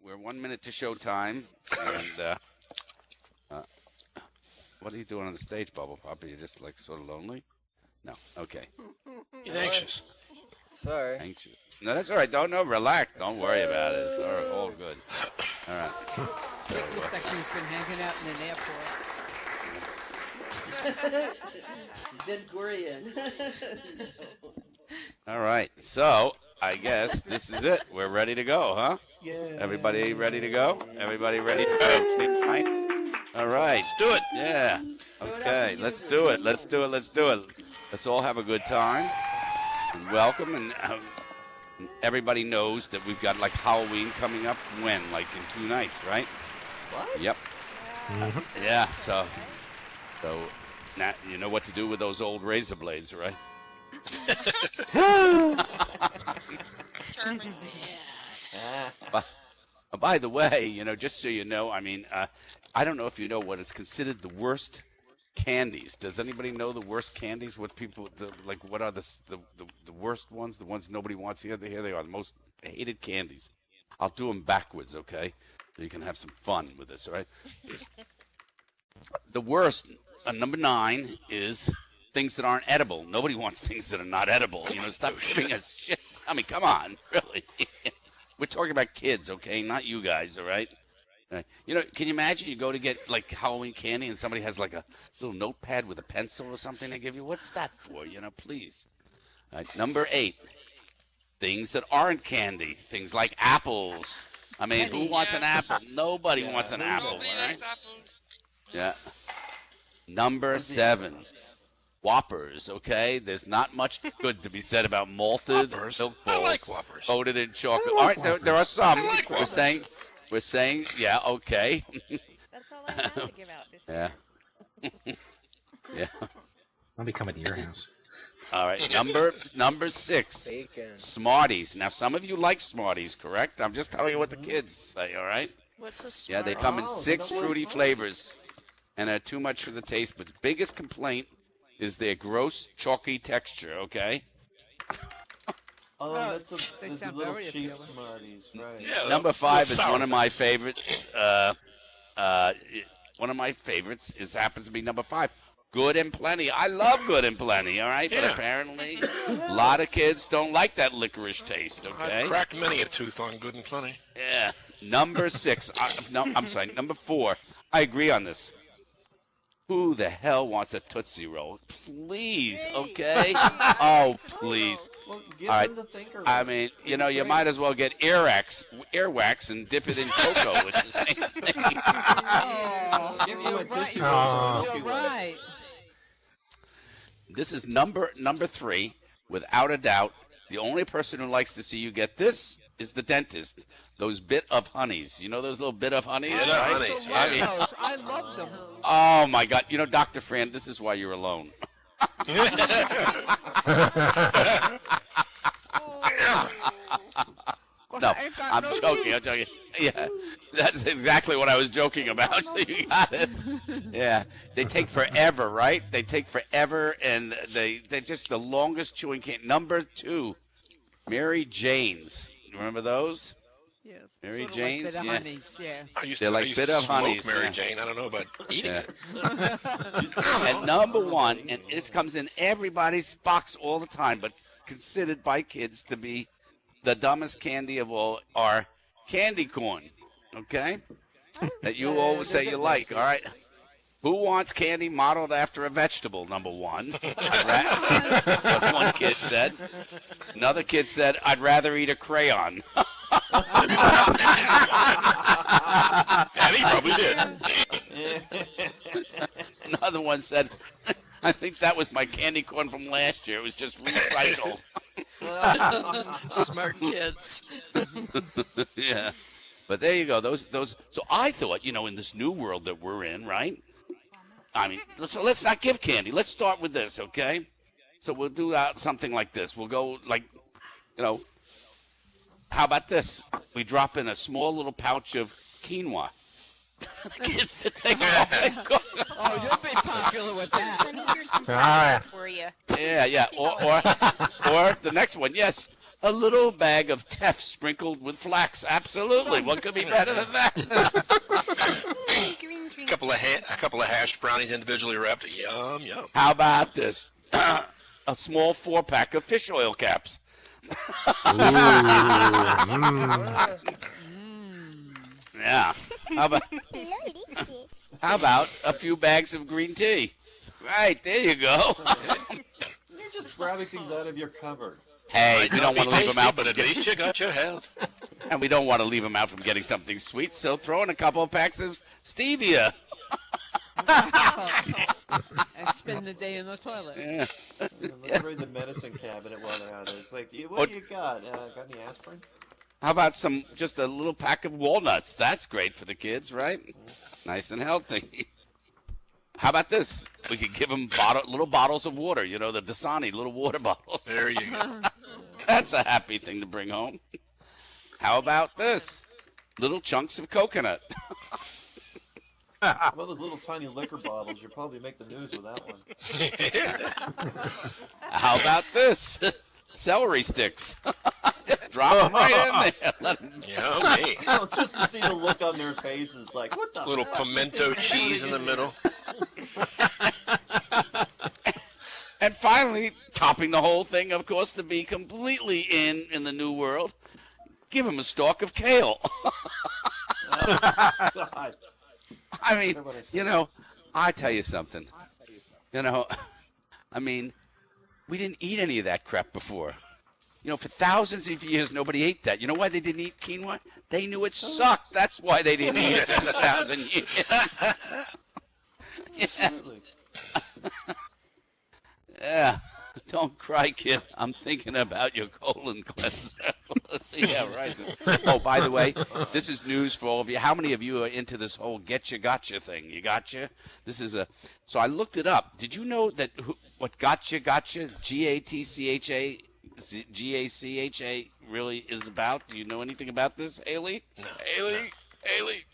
we're 1 minute to showtime, and what are you doing on the stage, Bubble Pop? Are you just like sort of lonely? No. Okay. He's anxious. Sorry. Anxious. No, that's all right. No, relax. Don't worry about it. It's all good. All right. So, Looks like he's been hanging out in an airport. Ben Gurion. all right. So I guess this is it. We're ready to go, huh? Yeah. Everybody ready to go? Everybody ready to go? All right. Let's do it. Yeah. Okay. Let's do it. Let's do it. Let's do it. Let's all have a good time. And welcome. And everybody knows that we've got like Halloween coming up when? Like in 2 nights, right? What? Yep. Yeah. So now you know what to do with those old razor blades, right? Charming. By the way, just so you know, I mean, I don't know if you know what is considered the worst candies. Does anybody know the worst candies? What people what are the worst ones? The ones nobody wants. Here they are, the most hated candies. I'll do them backwards, okay? So you can have some fun with this, all right? The worst, number 9, is things that aren't edible. Nobody wants things that are not edible. Stop giving us shit. I mean, come on, really. We're talking about kids, okay? Not you guys, all right? Can you imagine you go to get like Halloween candy and somebody has like a little notepad with a pencil or something they give you? What's that for? Please. Number 8, things that aren't candy. Things like apples. I mean, who wants an apple? Nobody wants an apple, all right? Apples. Yeah. Number 7, Whoppers, okay? There's not much good to be said about malted Whoppers? milk I balls like Whoppers. coated in chocolate. All right, there are some. I like We're saying, yeah, okay. That's all I have to give out this year. Yeah. Yeah. I'll be coming to your house. All right, number 6, Bacon. Smarties. Now, some of you like Smarties, correct? I'm just telling you what the kids say, all right? What's a Yeah, smart? they come in Oh, 6 they don't like fruity Smarties. flavors and are too much for the taste. But the biggest complaint is their gross, chalky texture, okay? Oh, Well, that's they the sound little very cheap appealing. Smarties, right? Yeah, Number those 5 is sour one of my things. favorites. One of my favorites happens to be number 5. Good and Plenty. I love Good and Plenty, all right? But Yeah. apparently a lot of kids don't like that licorice taste, okay? I've cracked many a tooth on Good and Plenty. Yeah. Number 6. Number 4. I agree on this. Who the hell wants a Tootsie Roll? Please, okay? Oh, please. Well, give All them right. the thinker. I mean, you might as well get earwax and dip it in cocoa. It's the same thing. Oh, Give you a Tootsie right. Roll. You're right. This is number 3, without a doubt. The only person who likes to see you get this is the dentist. Those bit of honeys. You know those little bit of honeys? Bit of right? honeys, I mean, Those, I love them. oh, my God. Dr. Fran, this is why you're alone. No, I ain't got I'm no joking. teeth. I'm joking. Yeah, that's exactly what I was joking about. You got it. Yeah, they take forever, right? They take forever, and they're just the longest chewing candy. Number 2, Mary Jane's. You remember those? Yes. Mary Sort of Jane's, Like yeah. honeys, yeah. I used They're to, like I used bit to of smoke honeys, Mary yeah. Jane. I don't know about eating Yeah. it. And number 1, and this comes in everybody's box all the time, but considered by kids to be the dumbest candy of all, are candy corn, okay? That you always say you like, all right? Who wants candy modeled after a vegetable, number 1? One kid said. Another kid said, I'd rather eat a crayon. And he probably did. Another one said, I think that was my candy corn from last year. It was just recycled. Smart kids. Yeah. But there you go. Those. So I thought, in this new world that we're in, right? I mean, let's not give candy. Let's start with this, okay? So we'll do something like this. We'll go like, how about this? We drop in a small little pouch of quinoa. Kids to take off. Oh, you'll be popular with that. Honey, here's some Ah. for you. Yeah. Or the next one, yes. a little bag of teff sprinkled with flax. Absolutely. What could be better than that? A couple of hash brownies individually wrapped. Yum, yum. How about this? A small 4-pack of fish oil caps. Yeah. How about a few bags of green tea? Right, there you go. You're just grabbing things out of your cupboard. Hey, we don't want to leave them out, but at least you got your health. and we don't want to leave them out from getting something sweet, so throw in a couple of packs of stevia. And spend the day in the toilet. Yeah. Let's raid the medicine cabinet while they're out there. It's like, what do you got? Got any aspirin? How about just a little pack of walnuts? That's great for the kids, right? Nice and healthy. How about this? We could give them little bottles of water, the Dasani little water bottles. There you go. That's a happy thing to bring home. How about this? Little chunks of coconut. Well, those little tiny liquor bottles, you'll probably make the news with that one. How about this? Celery sticks. Drop them right in there. Let 'em- Yummy. Oh, just to see the look on their faces, like, what the Little fuck? pimento cheese in the middle. And finally, topping the whole thing, of course, to be completely in the new world, give him a stalk of kale. God. I mean, I tell you something. I mean, we didn't eat any of that crap before. For thousands of years, nobody ate that. You know why they didn't eat quinoa? They knew it sucked. That's why they didn't eat it for 1,000 years. Absolutely. Yeah. Don't cry, kid. I'm thinking about your colon cleanser. Yeah, right. Oh, by the way, this is news for all of you. How many of you are into this whole getcha gotcha thing? You gotcha? This is so I looked it up. Did you know that what gotcha, G-A-T-C-H-A, G-A-C-H-A really is about? Do you know anything about this, Haley? No. Haley?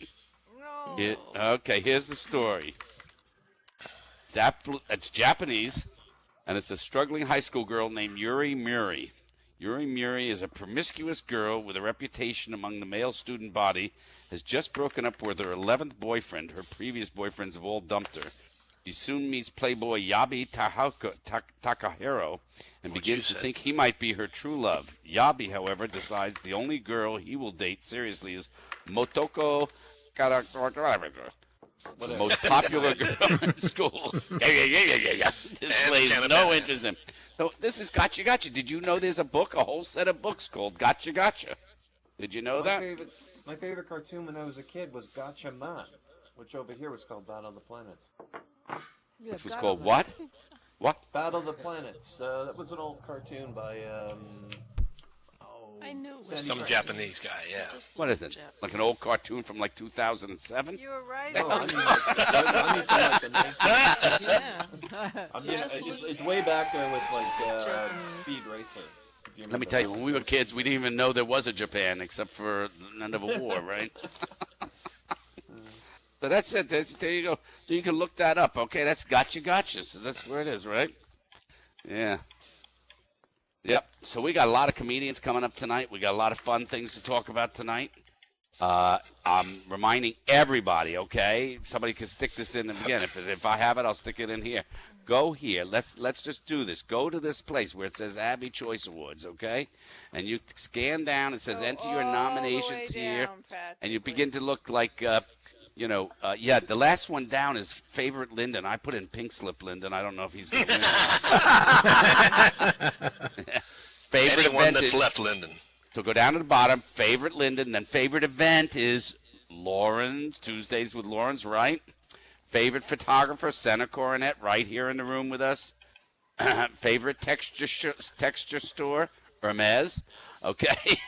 No. Okay, here's the story. It's Japanese. And it's a struggling high school girl named Yuri Muri. Yuri Muri is a promiscuous girl with a reputation among the male student body, has just broken up with her 11th boyfriend. Her previous boyfriends have all dumped her. She soon meets playboy Yabi Takahiro and begins to think he might be her true love. Yabi, however, decides the only girl he will date seriously is Motoko Karakura. The most popular girl in school. Yeah. Displays no interest in. So this is Gotcha Gotcha. Did you know there's a whole set of books called Gotcha Gotcha? Did you know that? My favorite cartoon when I was a kid was Gotcha Man, which over here was called Battle of the Planets. Which was called what? What? Battle of the Planets. That was an old cartoon by I knew it was Some Japanese guy, yeah. What is it? Like an old cartoon from like 2007? You were right. No, I mean, I mean from like the 1960s. Yeah. I mean, Just it's way back there with like Japanese. Speed Racer. If Let me remember tell you, that. when we were kids, we didn't even know there was a Japan except for the end of a war, right? So that's it. There you go. So you can look that up, okay? That's Gotcha. So that's where it is, right? Yeah. Yep. So we got a lot of comedians coming up tonight. We got a lot of fun things to talk about tonight. I'm reminding everybody, okay? Somebody can stick this in again. If I have it, I'll stick it in here. Go here. Let's just do this. Go to this place where it says Abby Choice Awards, okay? And you scan down. It says enter your nominations here, and you begin to look like. The last one down is Favorite Lyndon. I put in Pink Slip Lyndon. I don't know if he's going to win. Favorite Anyone event that's is, left Linden. so go down to the bottom, Favorite Lyndon. Then favorite event is Lauren's, Tuesdays with Lauren's, right? Favorite photographer, Senna Coronet, right here in the room with us. Favorite texture store, Hermes. Okay.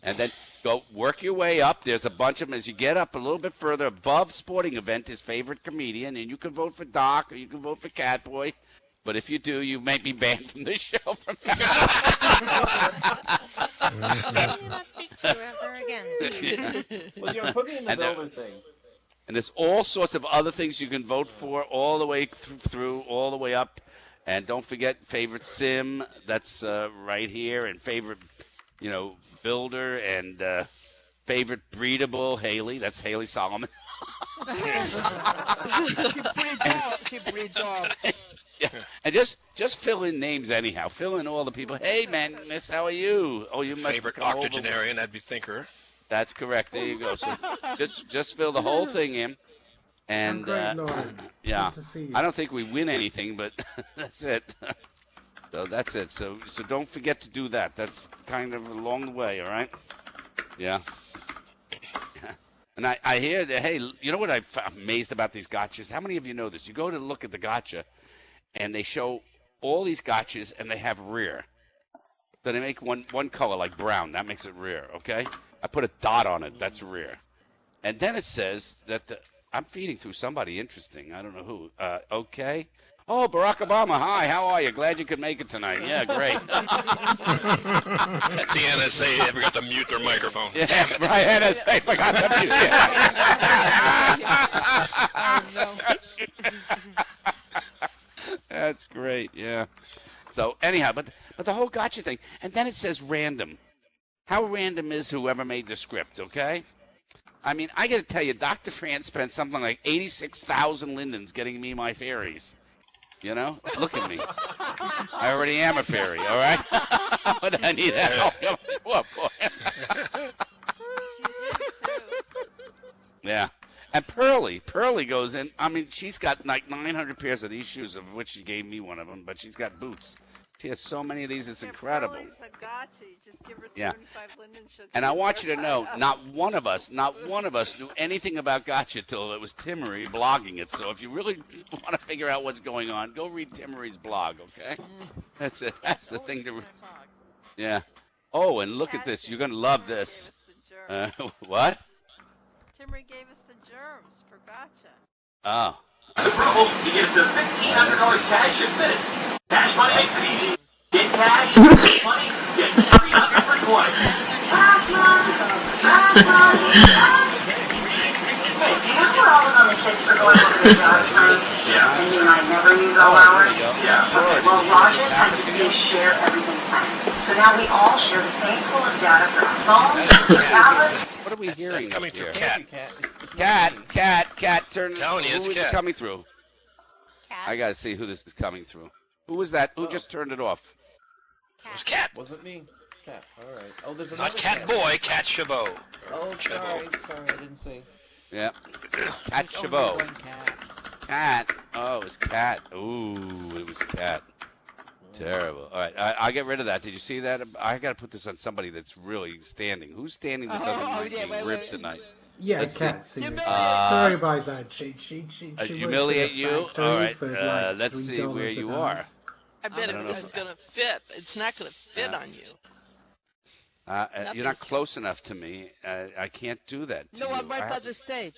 And then go work your way up. There's a bunch of them. As you get up a little bit further above sporting event is favorite comedian. And you can vote for Doc or you can vote for Catboy. But if you do, you may be banned from the show from now not speak to you ever again. Well, put me in the And, builder thing. And there's all sorts of other things you can vote for all the way through all the way up. And don't forget favorite sim. That's right here, and favorite, builder and favorite breedable Haley. That's Haley Solomon. She breeds dogs. Yeah, and just fill in names anyhow. Fill in all the people. Hey, man, miss, how are you? Oh, you must Favorite come over. octogenarian, that'd be Thinker. That's correct. There you go. So just fill the whole thing in. And yeah, I don't think we win anything, but that's it. So that's it. So don't forget to do that. That's kind of along the way, all right? Yeah. And I hear that, hey, you know what I'm amazed about these gotchas? How many of you know this? You go to look at the gotcha, and they show all these gotchas, and they have rear. So they make one color, like brown. That makes it rear, okay? I put a dot on it. That's rear. And then it says that I'm feeding through somebody interesting. I don't know who. Okay. Oh, Barack Obama. Hi, how are you? Glad you could make it tonight. Yeah, great. That's the NSA. They forgot to mute their microphone. Yeah, right. NSA forgot to mute. That's great. Yeah. So anyhow, but the whole gotcha thing, and then it says random. How random is whoever made the script? Okay. I mean, I got to tell you, Dr. Fran spent something like 86,000 lindens getting me my fairies. You know? Look at me. I already am a fairy, all right? But I need help. Yeah. And Pearly goes in. I mean, she's got like 900 pairs of these shoes, of which she gave me one of them, but she's got boots. She has so many of these, it's incredible. Yeah. And I want you to know, not one of us knew anything about gotcha till it was Timmery blogging it. So if you really want to figure out what's going on, go read Timmery's blog, okay? That's it. That's the thing to. Yeah. Oh, and look at this. You're gonna love this. What? Timmery gave us the germs for gotcha. Oh. The promo, you get the $1,500 cash in minutes. Cash money makes it easy. Get cash, get money, get 300 for 20. Cash money, cash money. Hey, so you know we're always on the kids for going over their dog plans? Yeah. And you might never use all hours? Yeah. Okay, well, Rogers had this new share everything plan. So now we all share the same pool of data for our phones, for tablets. What are we hearing? That's coming here? through Cat. Cat, turn. Telling you, who it's is Cat. it coming through? Cat. I gotta see who this is coming through. Who was that? Who just turned it off? It was Cat. Wasn't me. It's Cat. All right. Oh, there's another Not Cat Boy, Cat Chabot. Oh, sorry, I didn't see. Yeah. Cat Chabot. Cat. Oh, it was Cat. Ooh, it was Cat. Terrible. All right, I'll get rid of that. Did you see that? I got to put this on somebody that's really standing. Who's standing that doesn't mind being ripped tonight? Yeah, Let's Cat. see. Sorry about that. She humiliate you? All right. Let's see $3 where you an hour. are. I bet it isn't going to fit. It's not going to fit on you. You're not close enough to me. I can't do that. No, I'm right by the stage.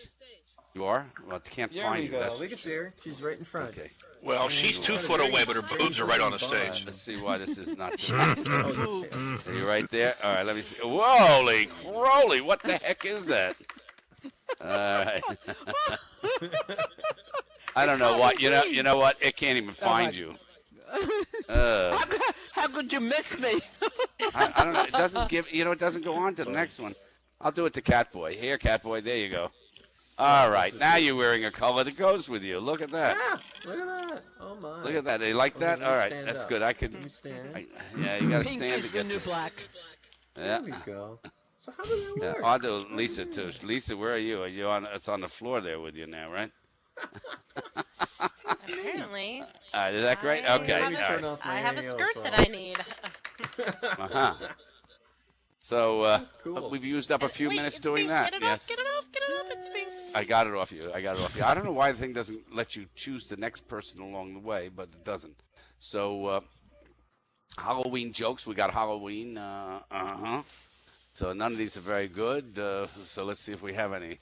You are? Well, I can't find you. That's We can see her. She's right in front. okay. Well, she's 2 foot away, but her boobs are right on the stage. Let's see why this is not. Are you right there? All right. Let me see. Holy Crowley! What the heck is that? All right. I don't know what. You know what? It can't even find you. How could you miss me? I don't know. It doesn't give. It doesn't go on to the next one. I'll do it to Catboy. Here, Catboy. There you go. All right. Now you're wearing a color that goes with you. Look at that. Ah, look at that. Oh my. Look at that. They like that. All right. That's up. good. I could. Can you stand? Yeah, you got to Pink stand is to the get new to. black. Yeah. There we go. So how does that Yeah. work? I'll do Lisa too. Lisa, where are you? Are you on? It's on the floor there with you now, right? Apparently. All right. Is that great? I Okay. have All a- right. off my I have a AO skirt song. that I need. Uh-huh. So That's cool. we've used up a few Wait, minutes it's doing pink. that. Get it Yes. off, get it off, get it off. It's pink. I got it off you. I don't know why the thing doesn't let you choose the next person along the way, but it doesn't. So Halloween jokes. We got Halloween. So none of these are very good. So let's see if we have any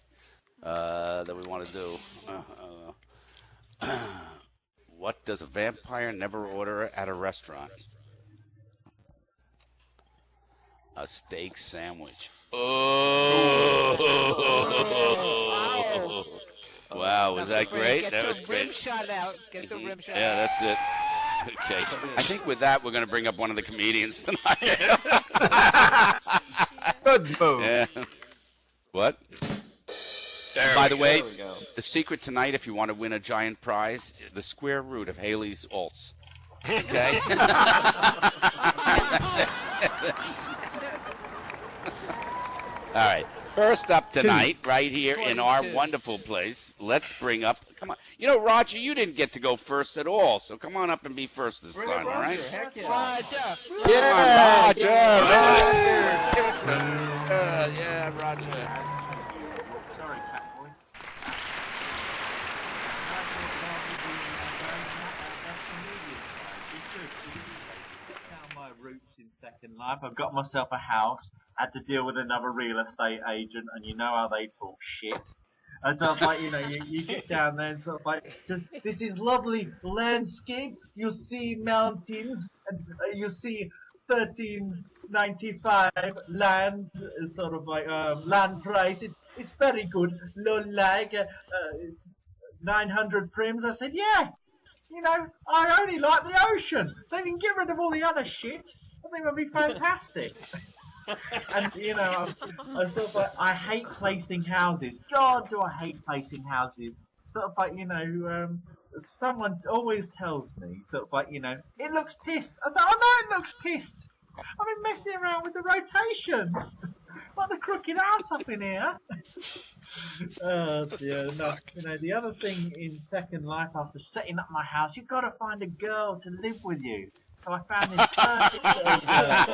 that we want to do. What does a vampire never order at a restaurant? A steak sandwich. Oh! Wow, was that great? Get That the was rim great. shot out. Get the rim shot Yeah, that's it. Okay. I think with that, we're going to bring up one of the comedians tonight. Good move. Yeah. What? There By we the go. way, There we go. the secret tonight, if you want to win a giant prize, the square root of Haley's alts. Okay? All right. First up tonight, right here in our 22. wonderful place, let's bring up. Come on. You know, Roger, you didn't get to go first at all, so come on up and be first this time, all right? Heck yeah. Roger. Yeah, Roger. Roger. Yeah, Roger. Sorry, Catboy. My roots in Second Life. I've got myself a house, had to deal with another real estate agent, and you know how they talk shit. And so, like, you know, you get down there and sort of like, so this is lovely landscape. You see mountains, and you see 1395 land, sort of like land price. It's very good. Low lag, 900 prims. I said, yeah. You know, I only like the ocean, so you can get rid of all the other shit. I think it would be fantastic. And you know, I sort of like, I hate placing houses. God, do I hate placing houses? Sort of like, you know, someone always tells me, sort of like, you know, it looks pissed. I said, oh no, it looks pissed. I've been messing around with the rotation. What the crooked ass up in here? Dear, no. You know, the other thing in Second Life, after setting up my house, you've got to find a girl to live with you. So I found this perfect little girl.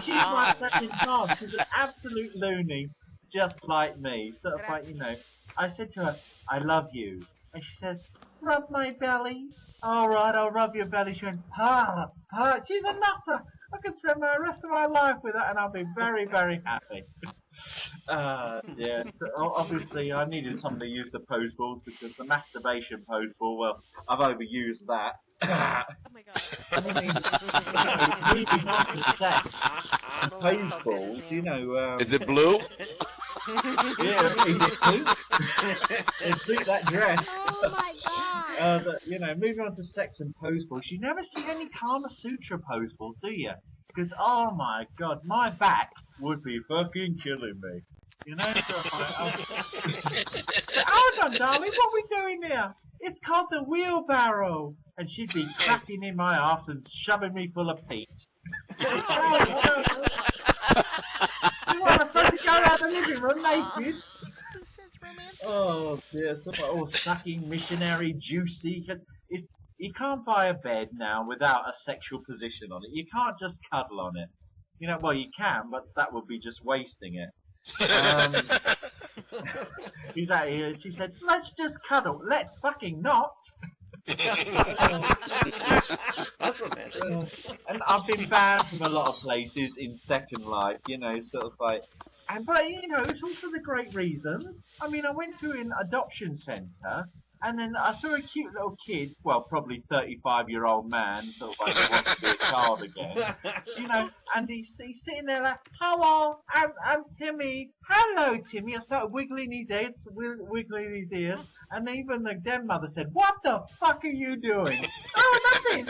She's my second half. She's an absolute loony, just like me. Sort of like, you know, I said to her, I love you. And she says, rub my belly. All right, I'll rub your belly. She went, purr, purr. She's a nutter. I could spend the rest of my life with her and I'll be very, very happy. Yeah, so obviously I needed someone to use the pose balls because the masturbation pose ball, well, I've overused that. Oh my god. Moving on to sex and pose balls, you know... Is it blue? Yeah, is it blue? It suit that dress. Oh my god. You know, moving on to sex and pose balls, you never see any Kamasutra pose balls, do you? Because, oh my god, my back would be fucking killing me. You know, so hold on, darling, what are we doing here? It's called the wheelbarrow. And she'd be cracking in my ass and shoving me full of peat. What, I'm supposed to go out the living room naked? Oh dear, so all sucking, missionary, juicy. You can't buy a bed now without a sexual position on it. You can't just cuddle on it. You know, well, you can, but that would be just wasting it. Exactly. She said, let's just cuddle. Let's fucking not. That's romantic. And I've been banned from a lot of places in Second Life, you know, sort of like, but you know, it's all for the great reasons. I mean, I went to an adoption centre, and then I saw a cute little kid, well, probably 35-year-old man, sort of like he wants to be a child again, you know, and he's sitting there like, hello, I'm Timmy. Hello, Timmy. I started wiggling his head, wiggling his ears, and even the dead mother said, what the fuck are you doing? Oh, nothing.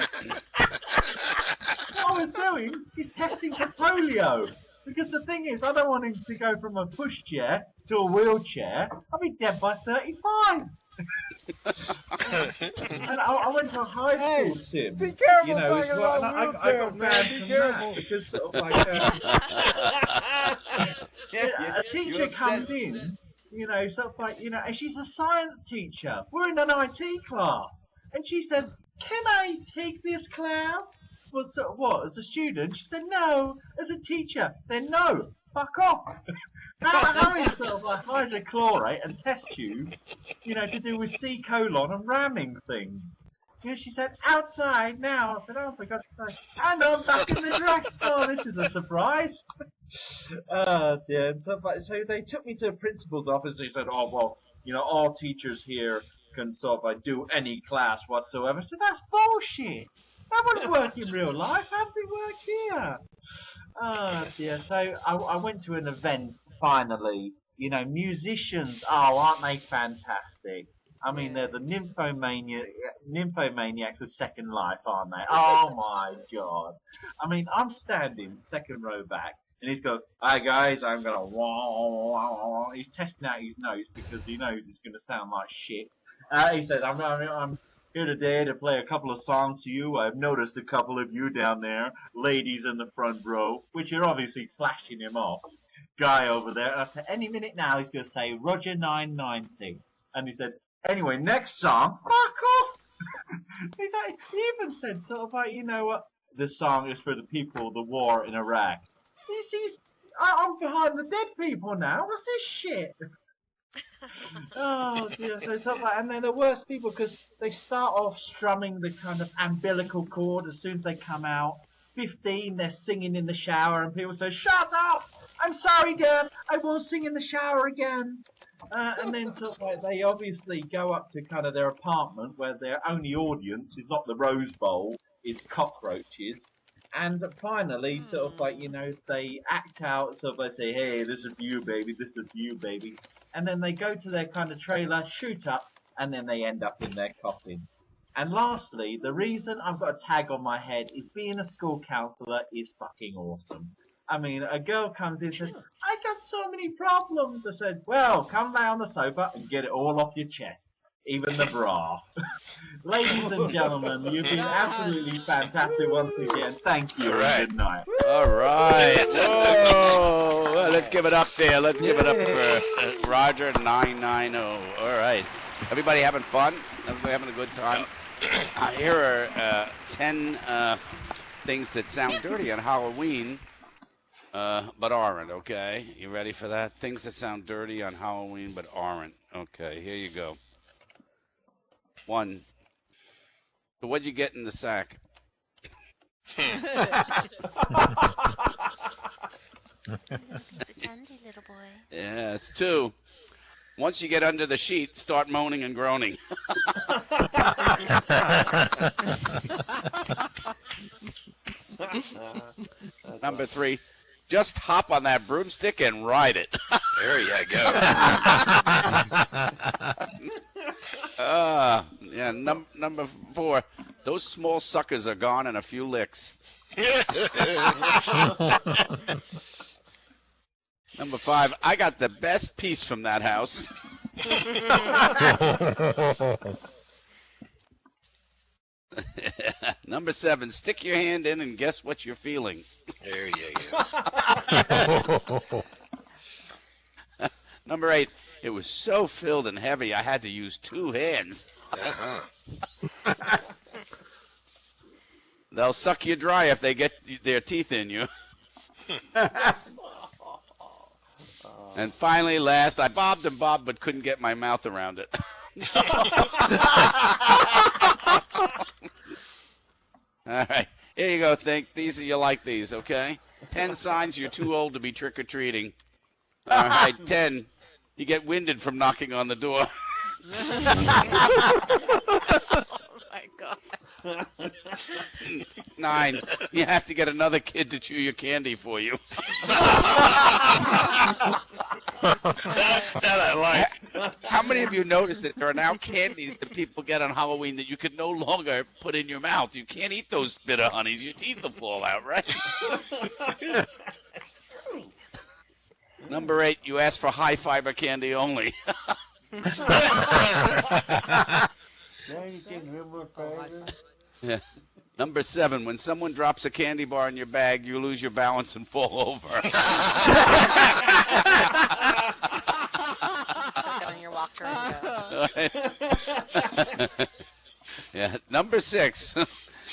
What I was doing is testing for polio. Because the thing is, I don't want him to go from a pushchair to a wheelchair. I'll be dead by 35. And I went to a high school sim. Be careful you know, talking well, about and I got wheelchairs, man. banned Be from careful. that because sort of like a teacher comes in, you know, sort of like, you know, and she's a science teacher. We're in an IT class, and she says, "Can I take this class?" Well, so what? As a student, she said no. As a teacher, then no. Fuck off. How is sort of like hydrochlorate and test tubes, you know, to do with C colon and ramming things? You know, she said, outside now. I said, oh, for God's sake. And I'm back in the dress. Oh, this is a surprise. Yeah. So they took me to the principal's office. They said, oh, well, you know, all teachers here can sort of like do any class whatsoever. So that's bullshit. That wouldn't work in real life. How does it work here? Oh dear. So I went to an event finally. You know, musicians. Oh, aren't they fantastic? I mean, they're the nymphomaniacs of Second Life, aren't they? Oh my god! I mean, I'm standing second row back, and he's going, "Hi guys, I'm gonna wah wah wah." He's testing out his nose because he knows it's gonna sound like shit. He says, "I'm here today to play a couple of songs to you. I've noticed a couple of you down there, ladies in the front row, which are obviously flashing him off. Guy over there." I said, "Any minute now, he's gonna say Roger 990," and he said, "Anyway, next song, fuck off." He's like, he even said sort of like, you know what? This song is for the people, the war in Iraq. I'm behind the dead people now. What's this shit? Oh dear. So it's like, and they're the worst people because they start off strumming the kind of umbilical cord as soon as they come out. 15, they're singing in the shower, and people say, "Shut up! I'm sorry, Dad. I won't sing in the shower again." And then sort of like they obviously go up to kind of their apartment where their only audience is not the Rose Bowl, is cockroaches. And finally, sort of like, you know, they act out, sort of they say, "Hey, this is for you, baby, this is for you, baby." And then they go to their kind of trailer, shoot up, and then they end up in their coffin. And lastly, the reason I've got a tag on my head is being a school counsellor is fucking awesome. I mean, a girl comes in and says, "I got so many problems." I said, "Well, come lay on the sofa and get it all off your chest, even the bra." Ladies and gentlemen, you've been absolutely fantastic once again. Thank you and good night. All right. Whoa. Well, let's give it up there. Let's give it up for Roger 990. All right. Everybody having fun? Everybody having a good time? Here are 10 things that sound dirty on Halloween, but aren't, okay? You ready for that? Things that sound dirty on Halloween, but aren't. Okay, here you go. 1. So what'd you get in the sack? Candy, little boy. Yes. 2. Once you get under the sheet, start moaning and groaning. Number 3, just hop on that broomstick and ride it. There you go. Yeah. Number 4, those small suckers are gone in a few licks. Number 5, I got the best piece from that house. Number 7, stick your hand in and guess what you're feeling. There you go. Number 8, it was so filled and heavy I had to use 2 hands. They'll suck you dry if they get their teeth in you. And finally, last, I bobbed and bobbed but couldn't get my mouth around it. All right, here you go, Think. You like these, okay? 10 signs you're too old to be trick-or-treating. All right, 10, you get winded from knocking on the door. My God. 9, you have to get another kid to chew your candy for you. That I like. How many of you noticed that there are now candies that people get on Halloween that you can no longer put in your mouth? You can't eat those bitter honeys. Your teeth will fall out, right? Number 8, you ask for high-fiber candy only. Now you can hear more fiber. Yeah. Number 7, when someone drops a candy bar in your bag, you lose your balance and fall over. On your walker. Yeah. Number 6,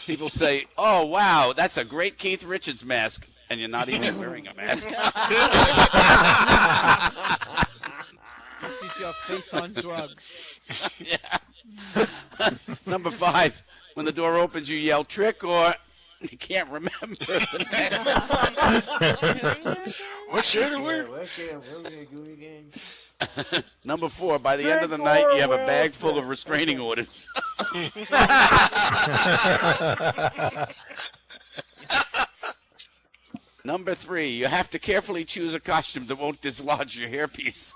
people say, "Oh, wow, that's a great Keith Richards mask," and you're not even wearing a mask. Keep your face on drugs. Yeah. Number 5, when the door opens, you yell trick, or you can't remember the name. What's the other word? Number 4, by the end of the night, you have a bag full of restraining orders. Number 3, you have to carefully choose a costume that won't dislodge your hairpiece.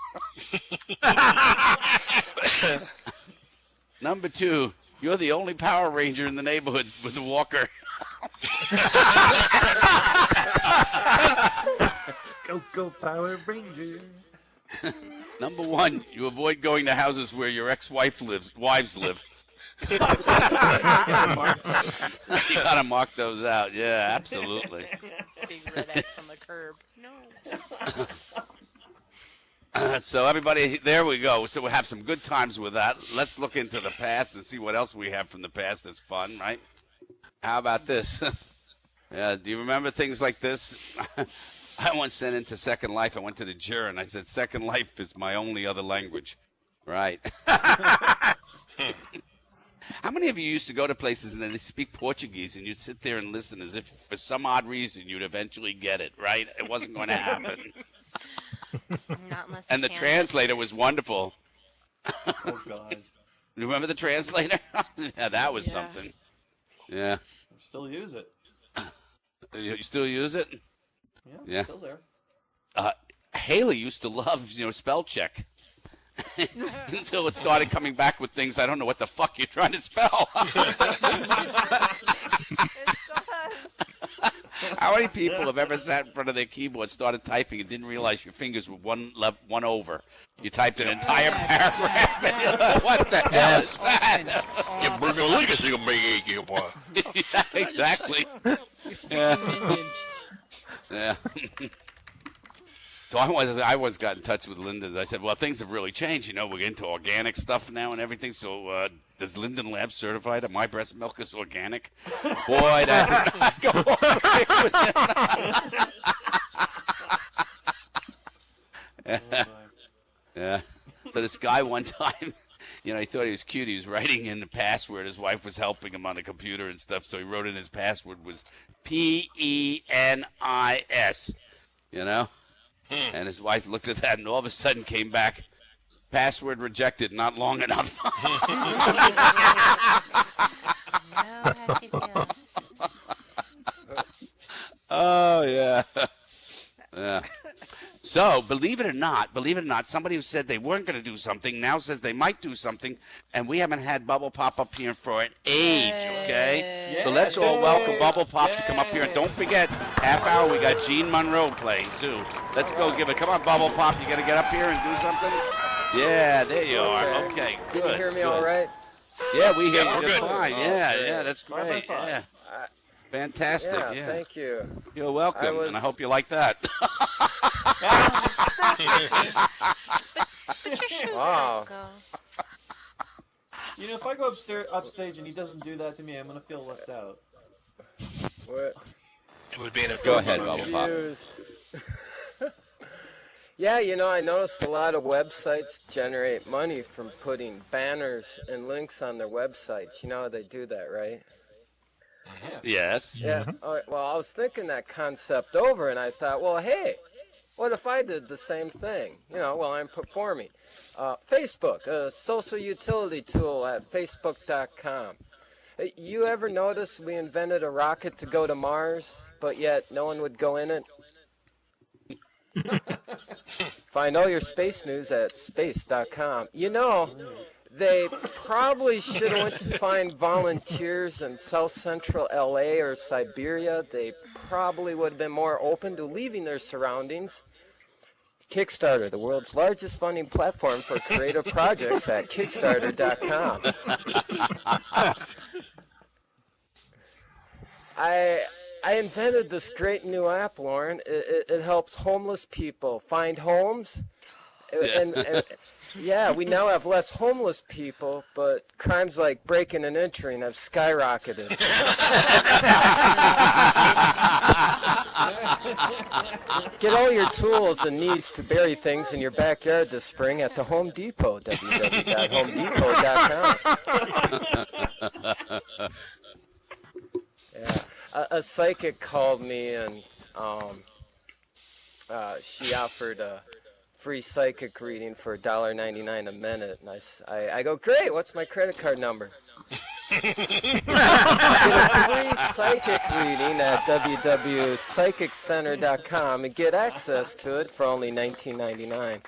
Number 2, you're the only Power Ranger in the neighborhood with a walker. Go Power Ranger. Number 1, you avoid going to houses where your wives live. You gotta mark those out. Yeah, absolutely. Big red X on the curb. No. So everybody, there we go. So we'll have some good times with that. Let's look into the past and see what else we have from the past that's fun, right? How about this? Do you remember things like this? I once sent into Second Life. I went to the juror and I said, Second Life is my only other language. Right. How many of you used to go to places and then they speak Portuguese and you'd sit there and listen as if for some odd reason you'd eventually get it, right? It wasn't going to happen. Not unless And the you can. translator was wonderful. Oh, God. You remember the translator? Yeah, that was Yeah. something. Yeah. Still use it. You still use it? Yeah. Still there. Haley used to love, spell check. Until it started coming back with things I don't know what the fuck you're trying to spell. How many people have ever sat in front of their keyboard, started typing, and didn't realize your fingers were one over? You typed an entire paragraph. And you're like, what the hell is that? Exactly. Yeah. So I once got in touch with Linda. I said, well, things have really changed. We're into organic stuff now and everything. So does Linden Labs certify that my breast milk is organic? Boy, that did not go over with it. Yeah. So this guy one time, he thought he was cute. He was writing in the password. His wife was helping him on the computer and stuff. So he wrote in his password was PENIS, And his wife looked at that and all of a sudden came back, password rejected, not long enough. No, how'd you feel? Oh, yeah. Yeah. So, believe it or not, somebody who said they weren't going to do something now says they might do something, and we haven't had Bubble Pop up here for an age, okay? So let's all welcome Bubble Pop to come up here. And don't forget, half hour, we got Gene Monroe playing, too. Let's go give it. Come on, Bubble Pop, you got to get up here and do something? Yeah, there you are. Okay, good. Can you hear me good. all right? Yeah, we hear you we're just good. fine. Yeah, great. yeah, that's great. Yeah. Fantastic, yeah. Thank you. You're welcome, and I hope you like that. But your shoes Wow. don't go. If I go upstage and he doesn't do that to me, I'm gonna feel left out. What? It would be an Go ahead, Bubble Pop. Confused. Yeah, I noticed a lot of websites generate money from putting banners and links on their websites. You know how they do that, right? Yes. Yeah. All right, well, I was thinking that concept over, and I thought, well, hey, what if I did the same thing? While I'm performing. Facebook, a social utility tool at facebook.com. You ever notice we invented a rocket to go to Mars, but yet no one would go in it? Find all your space news at space.com. They probably should have went to find volunteers in South Central LA or Siberia. They probably would have been more open to leaving their surroundings. Kickstarter, the world's largest funding platform for creative projects at Kickstarter.com. I invented this great new app, Lauren. It helps homeless people find homes. And yeah, we now have less homeless people, but crimes like breaking and entering have skyrocketed. Get all your tools and needs to bury things in your backyard this spring at the Home Depot, www.homedepot.com. Yeah. A psychic called me and she offered a free psychic reading for $1.99 a minute, and I go, great, what's my credit card number? Get a free psychic reading at www.psychiccenter.com and get access to it for only $19.99.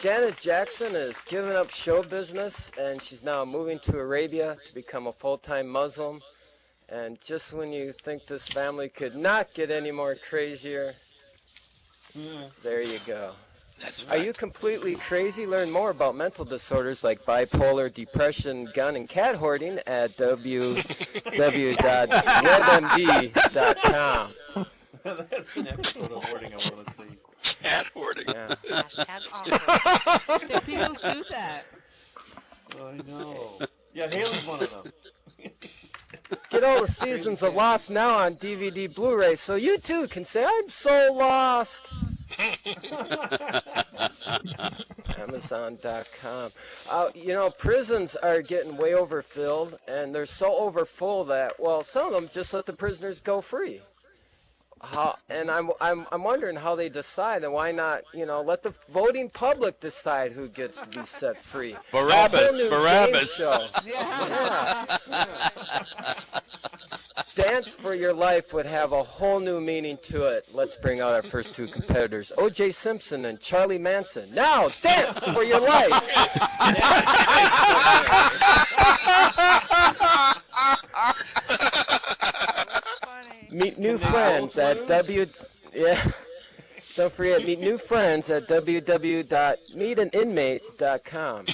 Janet Jackson is giving up show business, and she's now moving to Arabia to become a full-time Muslim. And just when you think this family could not get any more crazier, there you go. That's Are you completely crazy? Learn more about mental disorders like bipolar, depression, gun, and cat hoarding at www.webmd.com. That's an episode of hoarding I want to see. cat hoarding. Yeah. Hashtag awkward. Do people do that? I know. Yeah, Haley's one of them. Get all the seasons of Lost now on DVD Blu-ray, so you too can say, I'm so lost. Amazon.com. Prisons are getting way overfilled, and they're so overfull that, well, some of them just let the prisoners go free. And I'm wondering how they decide, and why not, let the voting public decide who gets to be set free. Barabbas. Yeah. Dance for Your Life would have a whole new meaning to it. Let's bring out our first two competitors, O.J. Simpson and Charlie Manson. Now, dance for your life. Meet new friends at Don't forget, meet new friends at www.meetaninmate.com.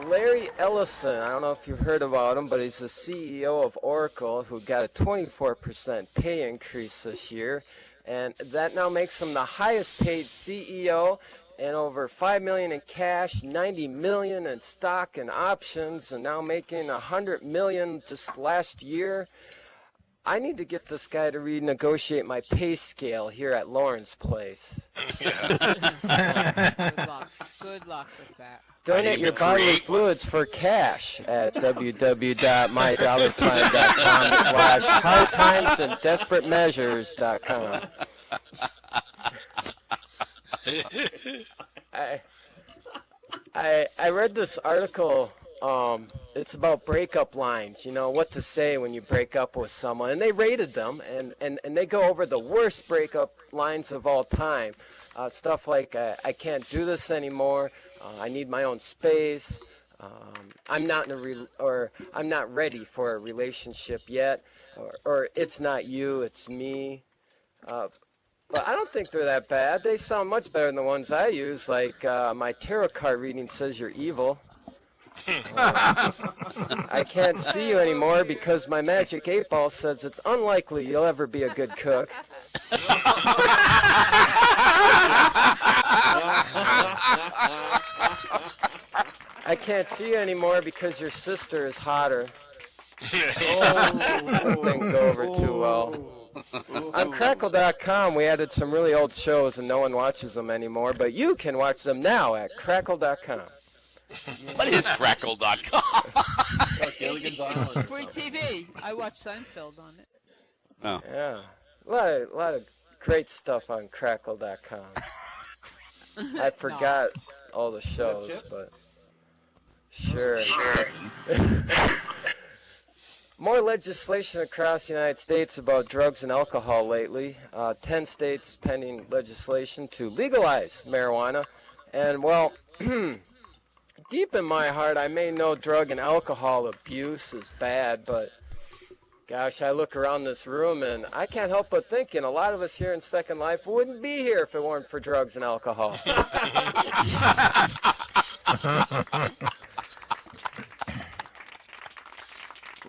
Larry Ellison, I don't know if you've heard about him, but he's the CEO of Oracle, who got a 24% pay increase this year, and that now makes him the highest paid CEO, and over $5 million in cash, $90 million in stock and options, and now making $100 million just last year. I need to get this guy to renegotiate my pay scale here at Lauren's place. Good luck with that. Donate your bodily fluids for cash at www.mydollarpine.com/hardtimesanddesperatemeasures.com. I read this article. It's about breakup lines, what to say when you break up with someone. And they rated them, and they go over the worst breakup lines of all time. Stuff like, I can't do this anymore, I need my own space, I'm not ready for a relationship yet, or it's not you, it's me. But I don't think they're that bad. They sound much better than the ones I use, like my tarot card reading says you're evil. I can't see you anymore because my magic 8-ball says it's unlikely you'll ever be a good cook. I can't see you anymore because your sister is hotter. That didn't go over too well. On Crackle.com, we added some really old shows, and no one watches them anymore, but you can watch them now at Crackle.com. What is Crackle.com? Free TV. I watch Seinfeld on it. Oh. Yeah. A lot of great stuff on Crackle.com. I forgot all the shows, but sure. More legislation across the United States about drugs and alcohol lately. 10 states pending legislation to legalize marijuana. And, well, deep in my heart, I may know drug and alcohol abuse is bad, but gosh, I look around this room and I can't help but thinking a lot of us here in Second Life wouldn't be here if it weren't for drugs and alcohol.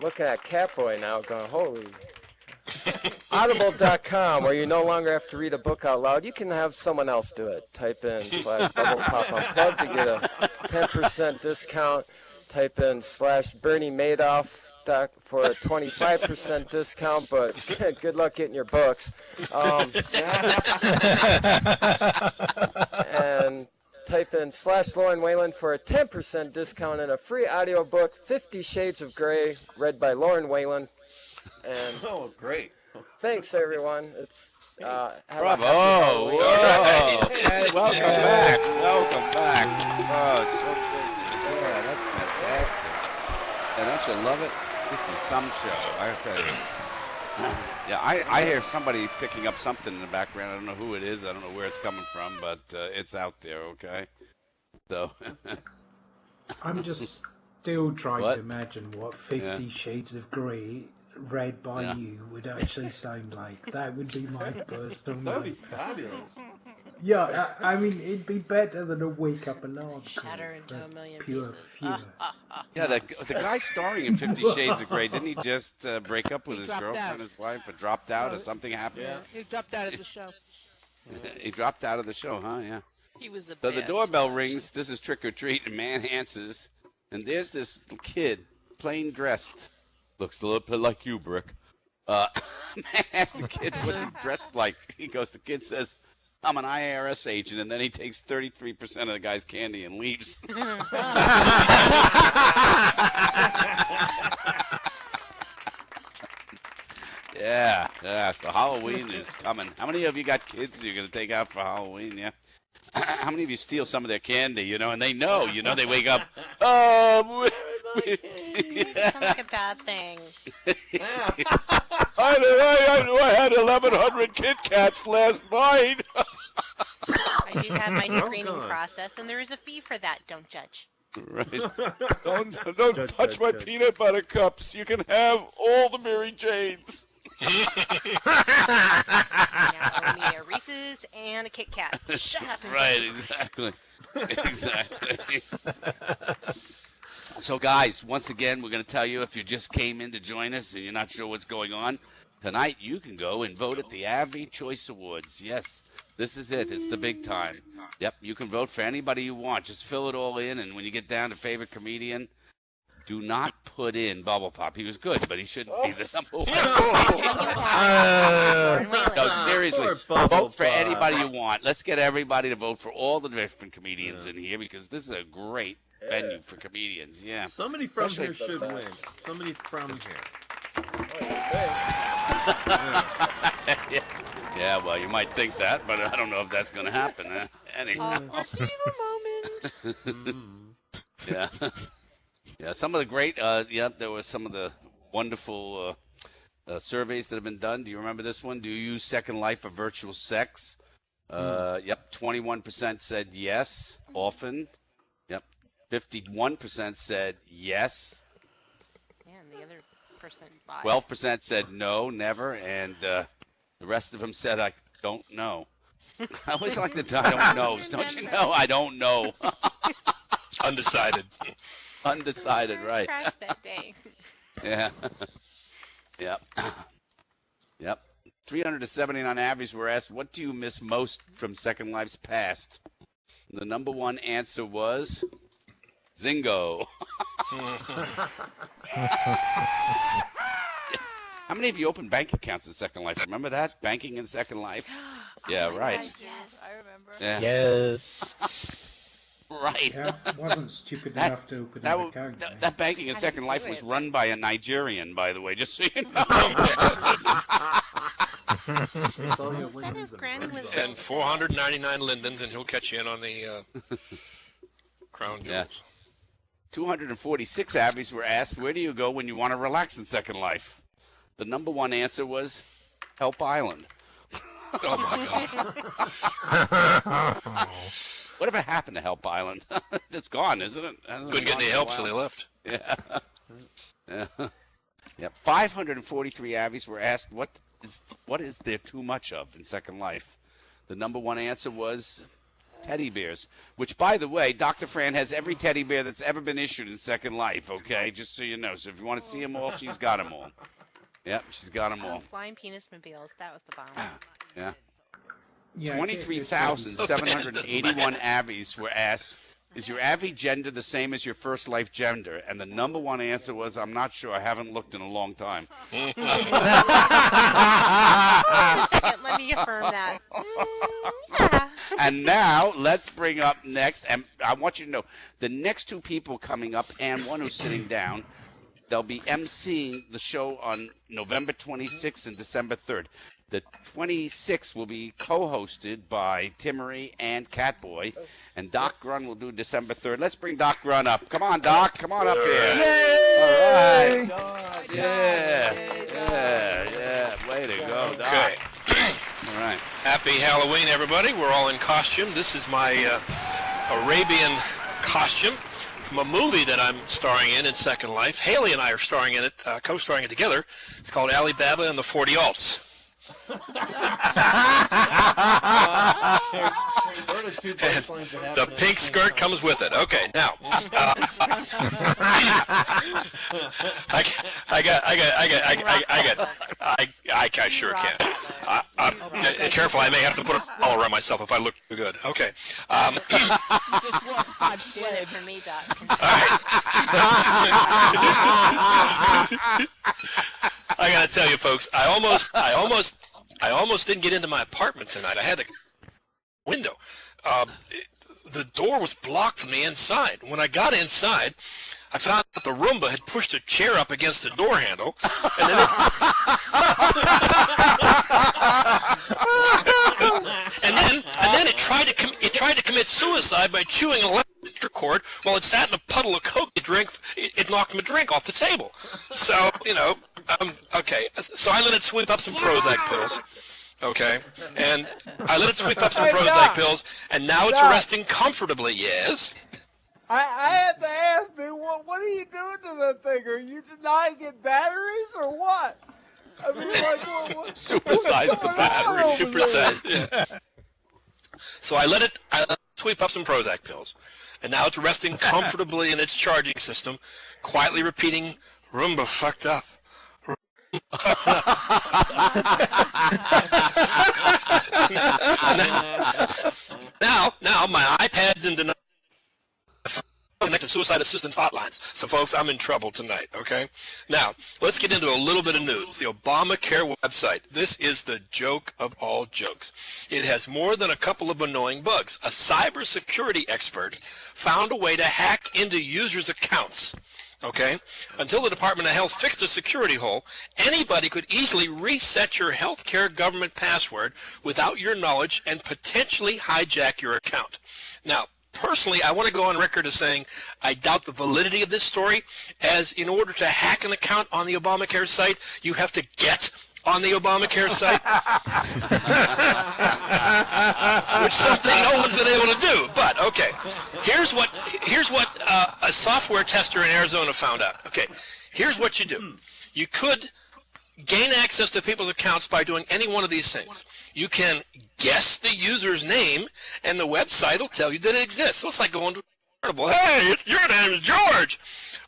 Looking at Catboy now going, holy. Audible.com, where you no longer have to read a book out loud. You can have someone else do it. Type in /BubblePopUnplugged to get a 10% discount. Type in /Bernie Madoff for a 25% discount, but good luck getting your books. And type in /Lauren Whalen for a 10% discount and a free audiobook, 50 Shades of Grey, read by Lauren Whalen. And great. Thanks, everyone. It's Bravo! Whoa! Hey, welcome back. Welcome back. Oh, it's so good. Yeah, that's fantastic. And don't you love it? This is some show, I tell you. Yeah, I hear somebody picking up something in the background. I don't know who it is. I don't know where it's coming from, but it's out there, okay? So. I'm just still trying What? to imagine what 50 Shades of Grey read by you would actually sound like. That would be my personal That'd be name. fabulous. Yeah, I mean, it'd be better than a Wake Up Alarm Shatter call into for a million pure pieces. fear. Yeah, the guy starring in 50 Shades of Grey, didn't he just break up with He his dropped girlfriend, out. his wife, or dropped out, or something happened? Yeah. He dropped out of the show. He dropped out of the show, huh? Yeah. He was a So the bad doorbell selection. rings. This is trick or treat, and man answers, and there's this kid, plain dressed, looks a little bit like you, Brick. Man asks the kid what's he dressed like. He goes, the kid says, I'm an IRS agent, and then he takes 33% of the guy's candy and leaves. Yeah. So Halloween is coming. How many of you got kids you're gonna take out for Halloween? Yeah. How many of you steal some of their candy? You know, and they know. You know, they wake up. Sounds like a bad thing. I had 1,100 Kit Kats last night. I do have my screening God. process, and there is a fee for that. Don't judge. Right. Don't Judge, touch judge, my judge. peanut butter cups. You can have all the Mary Janes. Now owe me a Reese's and a Kit Kat. Shut up. and Right, judge. exactly. So, guys, once again, we're going to tell you if you just came in to join us and you're not sure what's going on, tonight you can go and vote at the Avi Choice Awards. Yes, this is it. It's the big time. Yep, you can vote for anybody you want. Just fill it all in, and when you get down to favorite comedian, do not put in Bubble Pop. He was good, but he shouldn't be the number one. No, seriously, Poor Bubble vote for Pop. anybody you want. Let's get everybody to vote for all the different comedians in here because this is a great venue for comedians. Yeah. Somebody from Especially here should win. Somebody from here. Yeah, well, you might think that, but I don't know if that's going to happen. Anyhow. Yeah. Yeah, some of the great, there were some of the wonderful surveys that have been done. Do you remember this one? Do you use Second Life for virtual sex? Yep, 21% said yes, often. Yep, 51% said yes. Man, the other person lied. 12% said no, never, and the rest of them said I don't know. I always like the I don't knows. Don't you know? I don't know. Undecided. Undecided, right? Crashed that day. Yeah. Yep. Yep. 379 Abbeys were asked, what do you miss most from Second Life's past? The number one answer was Zingo. How many of you opened bank accounts in Second Life? Remember that? Banking in Second Life? Yeah, right. Yes. I remember. Yeah. Yes. Right. Yeah, wasn't stupid That- enough to open That, an w- account. that, mate. that banking in How Second did you Life do was it? run by a Nigerian, by the way, just so you know. It's all your That is wins and Granny runs was off. Send 499 Lindens, and he'll catch you in on the crown Yeah. jewels. 246 Abbeys were asked, where do you go when you want to relax in Second Life? The number one answer was Help Island. Oh, my God. Whatever happened to Help Island? It's gone, isn't it? Hasn't Couldn't been get any on help, in a so they while. left. Yeah. Yeah. Yep. 543 Abbeys were asked, what is there too much of in Second Life? The number one answer was teddy bears, which, by the way, Dr. Fran has every teddy bear that's ever been issued in Second Life, okay? Just so you know. So if you want to see them all, she's got them all. Yep, she's got them all. Flying penis mobiles. That was the bomb. Yeah. Yeah, 23,781 Abbeys were asked, is your Abby gender the same as your First Life gender? And the number one answer was, I'm not sure. I haven't looked in a long time. Wait a second, let me affirm that. Yeah. And now, let's bring up next, and I want you to know, the next two people coming up and one who's sitting down, they'll be emceeing the show on November 26th and December 3rd. The 26th will be co-hosted by Timmery and Catboy, and Doc Grun will do December 3rd. Let's bring Doc Grun up. Come on, Doc. Come on up here. All right. Yeah. Happy Halloween, everybody. We're all in costume. This is my Arabian costume from a movie that I'm starring in Second Life. Haley and I are starring in it, co-starring it together. It's called Alibaba and the 40 Alts. The pink skirt comes with it. Okay, now I sure can. Careful, I may have to put a collar around myself if I look too good. Okay. Just watch Bad Slave. For me, Doc. I gotta tell you, folks, I almost didn't get into my apartment tonight. I had a window. The door was blocked from the inside. When I got inside, I found that the Roomba had pushed a chair up against the door handle, and then it tried to commit suicide by chewing an electric cord while it sat in a puddle of Coke to drink. It knocked my drink off the table. So okay. So I let it sweep up some Prozac pills. Okay, and I let it sweep up some Prozac pills, and now it's resting comfortably. Yes. I had to ask, dude, what are you doing to that thing? Are you denying it batteries or what? I mean, like, what Supersize the battery. Supersize. Yeah. So I let it sweep up some Prozac pills, and now it's resting comfortably in its charging system, quietly repeating, "Roomba fucked up." Now my iPad's in denial. Connect to suicide assistance hotlines. So, folks, I'm in trouble tonight, okay? Now, let's get into a little bit of news. The Obamacare website. This is the joke of all jokes. It has more than a couple of annoying bugs. A cybersecurity expert found a way to hack into users' accounts. Okay? Until the Department of Health fixed a security hole, anybody could easily reset your healthcare government password without your knowledge and potentially hijack your account. Now, personally, I want to go on record as saying I doubt the validity of this story, as in order to hack an account on the Obamacare site, you have to get on the Obamacare site, which something no one's been able to do. But okay, here's what a software tester in Arizona found out. Okay, here's what you do. You could gain access to people's accounts by doing any one of these things. You can guess the user's name, and the website will tell you that it exists. So it's like going to a carnival. Hey, your name is George.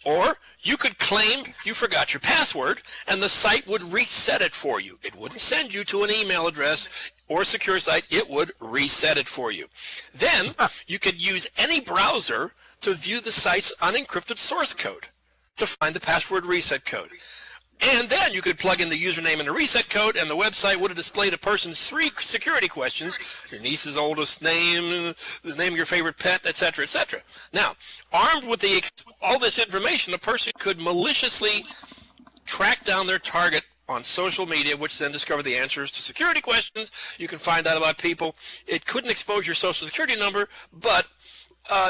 Or you could claim you forgot your password, and the site would reset it for you. It wouldn't send you to an email address or a secure site. It would reset it for you. Then you could use any browser to view the site's unencrypted source code to find the password reset code. And then you could plug in the username and the reset code, and the website would have displayed a person's 3 security questions: your niece's oldest name, the name of your favorite pet, etc., etc. Now, armed with all this information, a person could maliciously track down their target on social media, which then discover the answers to security questions. You can find out about people. It couldn't expose your social security number, but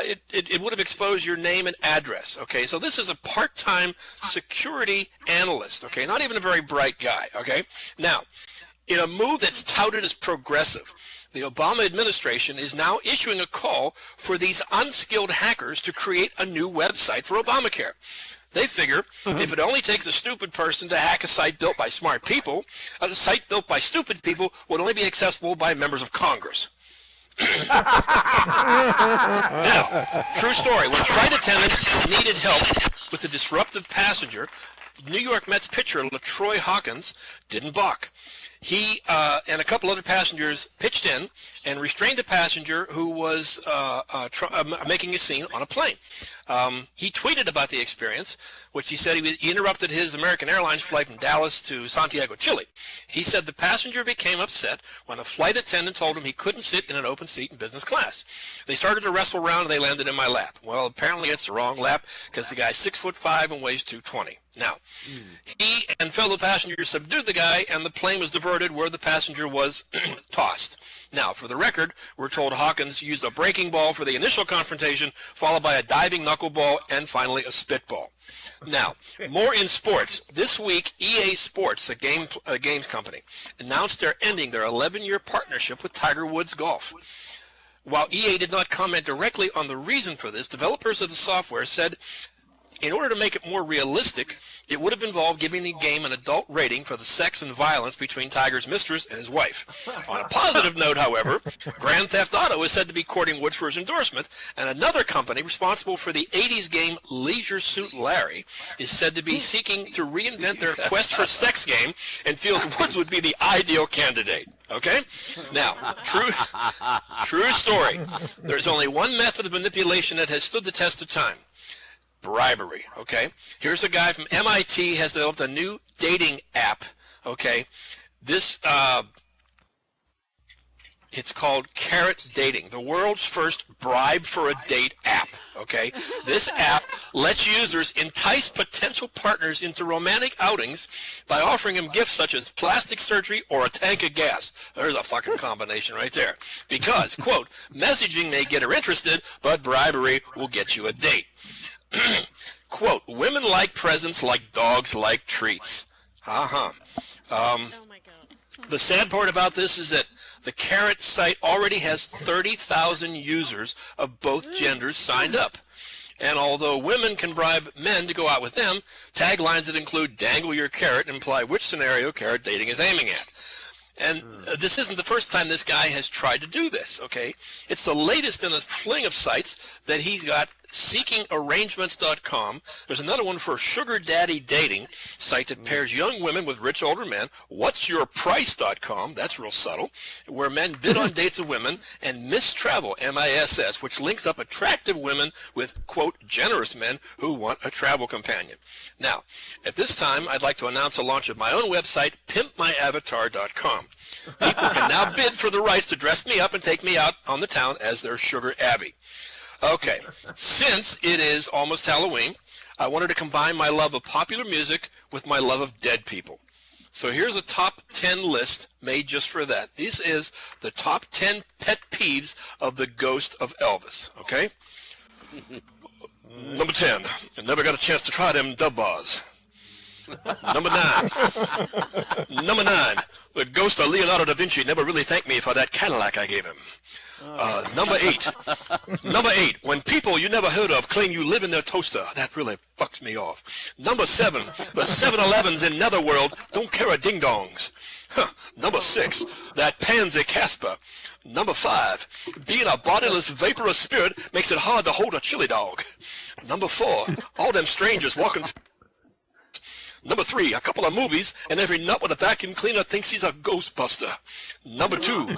it would have exposed your name and address. Okay, so this is a part-time security analyst. Okay, not even a very bright guy. Okay, now, in a move that's touted as progressive, the Obama administration is now issuing a call for these unskilled hackers to create a new website for Obamacare. They figure if it only takes a stupid person to hack a site built by smart people, a site built by stupid people would only be accessible by members of Congress. Now, true story. When flight attendants needed help with the disruptive passenger, New York Mets pitcher LaTroy Hawkins didn't balk. He and a couple other passengers pitched in and restrained a passenger who was making a scene on a plane. He tweeted about the experience, which he said he interrupted his American Airlines flight from Dallas to Santiago, Chile. He said the passenger became upset when a flight attendant told him he couldn't sit in an open seat in business class. They started to wrestle around and they landed in my lap. Well, apparently it's the wrong lap because the guy's 6'5" and weighs 220. Now, He and fellow passengers subdued the guy, and the plane was diverted where the passenger was tossed. Now, for the record, we're told Hawkins used a breaking ball for the initial confrontation, followed by a diving knuckleball, and finally a spitball. Now, more in sports. This week, EA Sports, a games company, announced they're ending their 11-year partnership with Tiger Woods Golf. While EA did not comment directly on the reason for this, developers of the software said in order to make it more realistic, it would have involved giving the game an adult rating for the sex and violence between Tiger's mistress and his wife. On a positive note, however, Grand Theft Auto is said to be courting Woods for his endorsement, and another company responsible for the 80s game Leisure Suit Larry is said to be seeking to reinvent their quest for sex game and feels Woods would be the ideal candidate. Okay? Now, true story. There's only one method of manipulation that has stood the test of time. Bribery, okay? Here's a guy from MIT has developed a new dating app, okay? This, it's called Carrot Dating, the world's first bribe for a date app, okay? This app lets users entice potential partners into romantic outings by offering them gifts such as plastic surgery or a tank of gas. There's a fucking combination right there. Because, quote, messaging may get her interested, but bribery will get you a date. Quote, women like presents like dogs like treats. Oh my God. The sad part about this is that the Carrot site already has 30,000 users of both genders signed up. And although women can bribe men to go out with them, taglines that include dangle your carrot imply which scenario Carrot Dating is aiming at. And this isn't the first time this guy has tried to do this, okay? It's the latest in a fling of sites that he's got. SeekingArrangements.com. There's another one for Sugar Daddy Dating, site that pairs young women with rich older men. What'sYourPrice.com. That's real subtle, where men bid on dates of women. And Miss Travel, MISS, which links up attractive women with, quote, generous men who want a travel companion. Now, at this time, I'd like to announce the launch of my own website, PimpMyAvatar.com. People can now bid for the rights to dress me up and take me out on the town as their Sugar Abby. Okay, since it is almost Halloween, I wanted to combine my love of popular music with my love of dead people. So here's a top 10 list made just for that. This is the top 10 pet peeves of the ghost of Elvis, okay? Number 10, I never got a chance to try them dub bars. Number 9, the ghost of Leonardo da Vinci never really thanked me for that Cadillac I gave him. Number 8, when people you never heard of claim you live in their toaster, that really fucks me off. Number 7, the 7-Elevens in Netherworld don't care a ding-dongs. Number 6, that pansy Casper. Number 5, being a bodiless vaporous spirit makes it hard to hold a chili dog. Number 4, all them strangers walking. Number 3, a couple of movies, and every nut with a vacuum cleaner thinks he's a Ghostbuster. Number 2,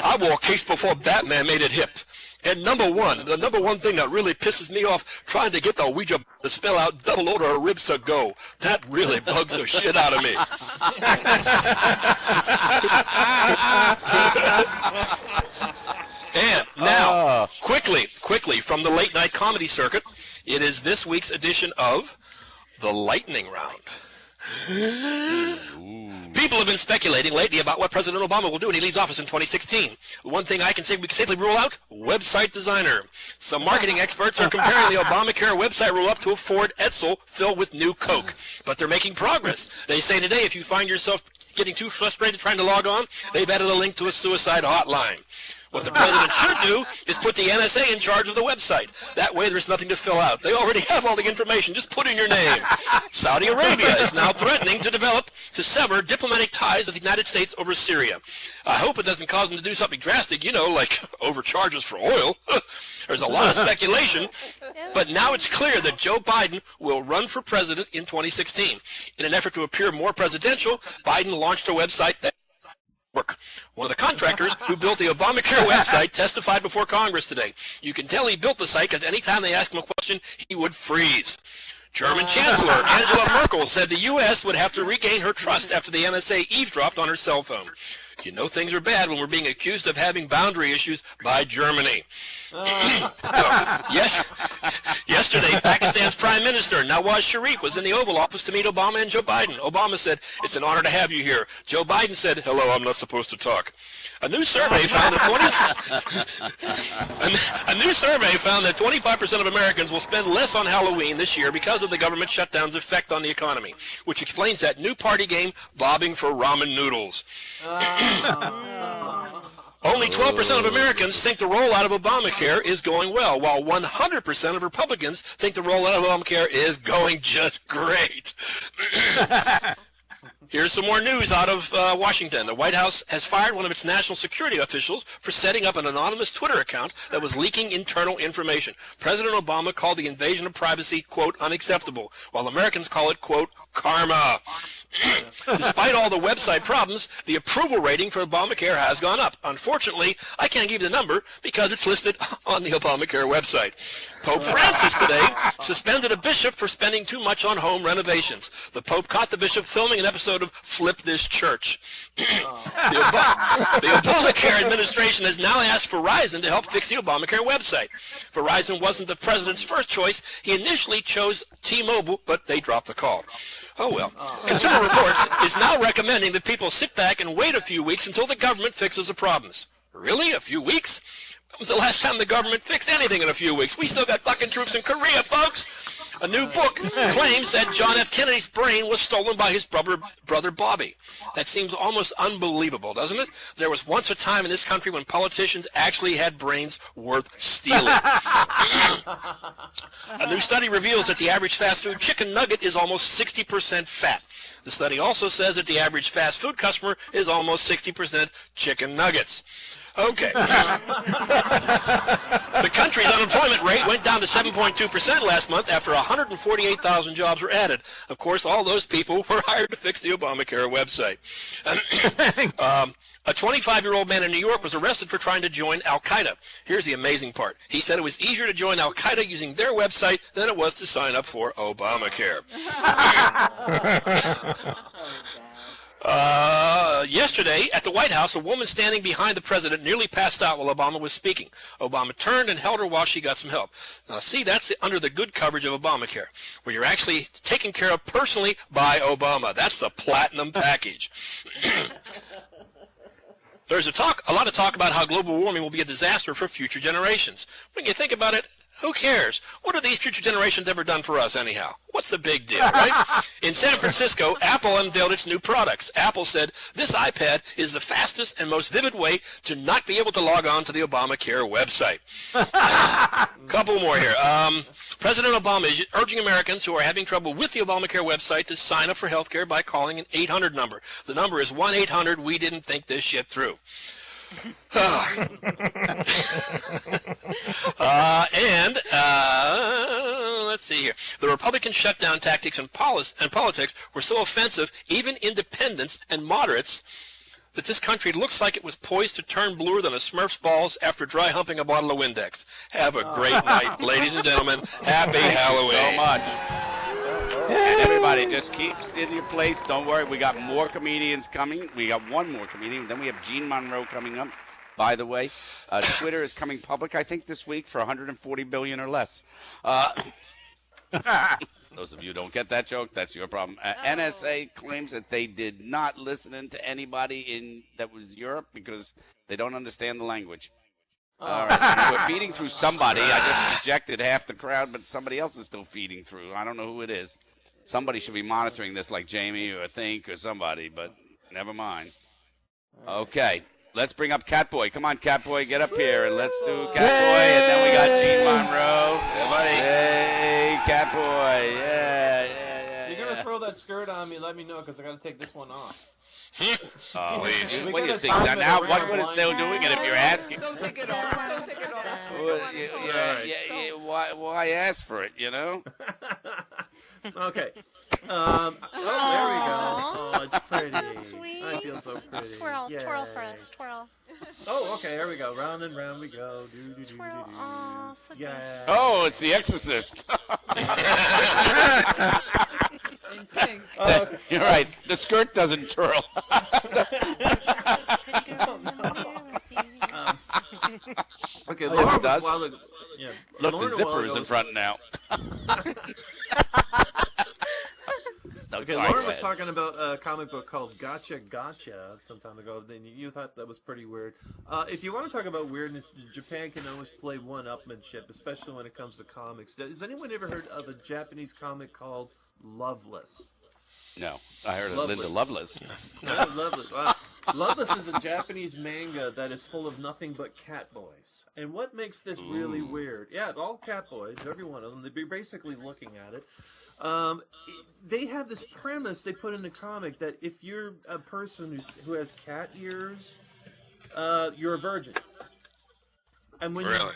I wore a case before Batman made it hip. And number 1, the number one thing that really pisses me off, trying to get the Ouija to spell out double order of ribs to go. That really bugs the shit out of me. And now, quickly, from the late night comedy circuit, it is this week's edition of The Lightning Round. People have been speculating lately about what President Obama will do when he leaves office in 2016. The one thing I can say we can safely rule out, website designer. Some marketing experts are comparing the Obamacare website roll-up to a Ford Edsel filled with new Coke. But they're making progress. They say today if you find yourself getting too frustrated trying to log on, they've added a link to a suicide hotline. What the president should do is put the NSA in charge of the website. That way there's nothing to fill out. They already have all the information. Just put in your name. Saudi Arabia is now threatening to sever diplomatic ties with the United States over Syria. I hope it doesn't cause them to do something drastic, like overcharges for oil. There's a lot of speculation, but now it's clear that Joe Biden will run for president in 2016. In an effort to appear more presidential, Biden launched a website that one of the contractors who built the Obamacare website testified before Congress today. You can tell he built the site because any time they asked him a question, he would freeze. German Chancellor Angela Merkel said the U.S. would have to regain her trust after the NSA eavesdropped on her cell phone. You know things are bad when we're being accused of having boundary issues by Germany. Yes. Yesterday, Pakistan's Prime Minister Nawaz Sharif was in the Oval Office to meet Obama and Joe Biden. Obama said, "It's an honor to have you here." Joe Biden said, "Hello, I'm not supposed to talk." A new survey found that 25% of Americans will spend less on Halloween this year because of the government shutdown's effect on the economy, which explains that new party game, bobbing for ramen noodles. Only 12% of Americans think the rollout of Obamacare is going well, while 100% of Republicans think the rollout of Obamacare is going just great. Here's some more news out of Washington. The White House has fired one of its national security officials for setting up an anonymous Twitter account that was leaking internal information. President Obama called the invasion of privacy, quote, unacceptable, while Americans call it, quote, karma. Despite all the website problems, the approval rating for Obamacare has gone up. Unfortunately, I can't give you the number because it's listed on the Obamacare website. Pope Francis today suspended a bishop for spending too much on home renovations. The Pope caught the bishop filming an episode of Flip This Church. The Obamacare administration has now asked Verizon to help fix the Obamacare website. Verizon wasn't the president's first choice. He initially chose T-Mobile, but they dropped the call. Oh, well. Consumer Reports is now recommending that people sit back and wait a few weeks until the government fixes the problems. Really? A few weeks? When was the last time the government fixed anything in a few weeks? We still got fucking troops in Korea, folks. A new book claims that John F. Kennedy's brain was stolen by his brother Bobby. That seems almost unbelievable, doesn't it? There was once a time in this country when politicians actually had brains worth stealing. A new study reveals that the average fast food chicken nugget is almost 60% fat. The study also says that the average fast food customer is almost 60% chicken nuggets. Okay. The country's unemployment rate went down to 7.2% last month after 148,000 jobs were added. Of course, all those people were hired to fix the Obamacare website. A 25-year-old man in New York was arrested for trying to join Al-Qaeda. Here's the amazing part. He said it was easier to join Al-Qaeda using their website than it was to sign up for Obamacare. Yesterday, at the White House, a woman standing behind the president nearly passed out while Obama was speaking. Obama turned and held her while she got some help. Now, see, that's under the good coverage of Obamacare, where you're actually taken care of personally by Obama. That's the platinum package. There's a lot of talk about how global warming will be a disaster for future generations. When you think about it, who cares? What have these future generations ever done for us anyhow? What's the big deal, right? In San Francisco, Apple unveiled its new products. Apple said, this iPad is the fastest and most vivid way to not be able to log on to the Obamacare website. Couple more here. President Obama is urging Americans who are having trouble with the Obamacare website to sign up for health care by calling an 800 number. The number is 1-800-WE didn't think this shit through. Let's see here. The Republican shutdown tactics and politics were so offensive, even independents and moderates, that this country looks like it was poised to turn bluer than a Smurf's balls after dry humping a bottle of Windex. Have a great night, ladies and gentlemen. Happy Halloween. So much. And everybody, just keep in your place. Don't worry. We got more comedians coming. We got one more comedian. Then we have Gene Monroe coming up. By the way, Twitter is coming public, I think, this week for $140 billion or less. Those of you who don't get that joke, that's your problem. NSA claims that they did not listen to anybody that was Europe because they don't understand the language. All right, we're feeding through somebody. I just rejected half the crowd, but somebody else is still feeding through. I don't know who it is. Somebody should be monitoring this, like Jamie or Think or somebody, but never mind. Okay, let's bring up Catboy. Come on, Catboy, get up here, and let's do Catboy, and then we got Gene Monroe. Hey, Catboy, yeah. You're going to throw that skirt on me, let me know, because I got to take this one off. Please. What do you think? Now, what is still doing it if you're asking? Don't take it off. Don't take it off. Why ask for it, you know? Okay. There we go. Oh, it's pretty. That's sweet. I feel so pretty. Twirl, Yay. twirl for us, twirl. Oh, okay, here we go. Round and round we go. Twirl, oh, so good. Yeah. Oh, it's The Exorcist. In pink. Okay. You're right. The skirt doesn't twirl. Okay, Yes, Lauren it does. was a while ago. Yeah. Look, Lauren the a while zipper ago is in was- front now. No, Okay, sorry, Lauren go was ahead. talking about a comic book called Gotcha some time ago. Then you thought that was pretty weird. If you want to talk about weirdness, Japan can always play one-upmanship, especially when it comes to comics. Has anyone ever heard of a Japanese comic called Loveless? No, I heard of Loveless. Linda Lovelace. No, Loveless. Wow. Loveless is a Japanese manga that is full of nothing but cat boys. And what makes this really weird? Yeah, all cat boys, every one of them. They're basically looking at it. They have this premise they put in the comic that if you're a person who has cat ears, you're a virgin. And when Really?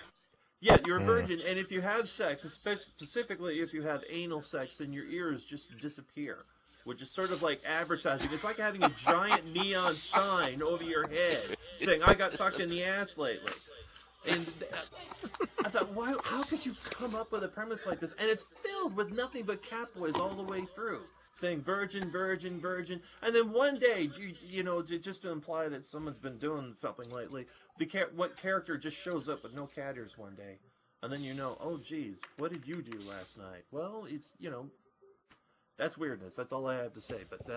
Yeah, you're a virgin, and if you have sex, specifically if you have anal sex, then your ears just disappear, which is sort of like advertising. It's like having a giant neon sign over your head saying, I got fucked in the ass lately. And I thought, how could you come up with a premise like this? And it's filled with nothing but cat boys all the way through, saying virgin, virgin, virgin. And then one day, just to imply that someone's been doing something lately, what character just shows up with no cat ears one day? And then oh, geez, what did you do last night? Well, it's, that's weirdness. That's all I have to say. But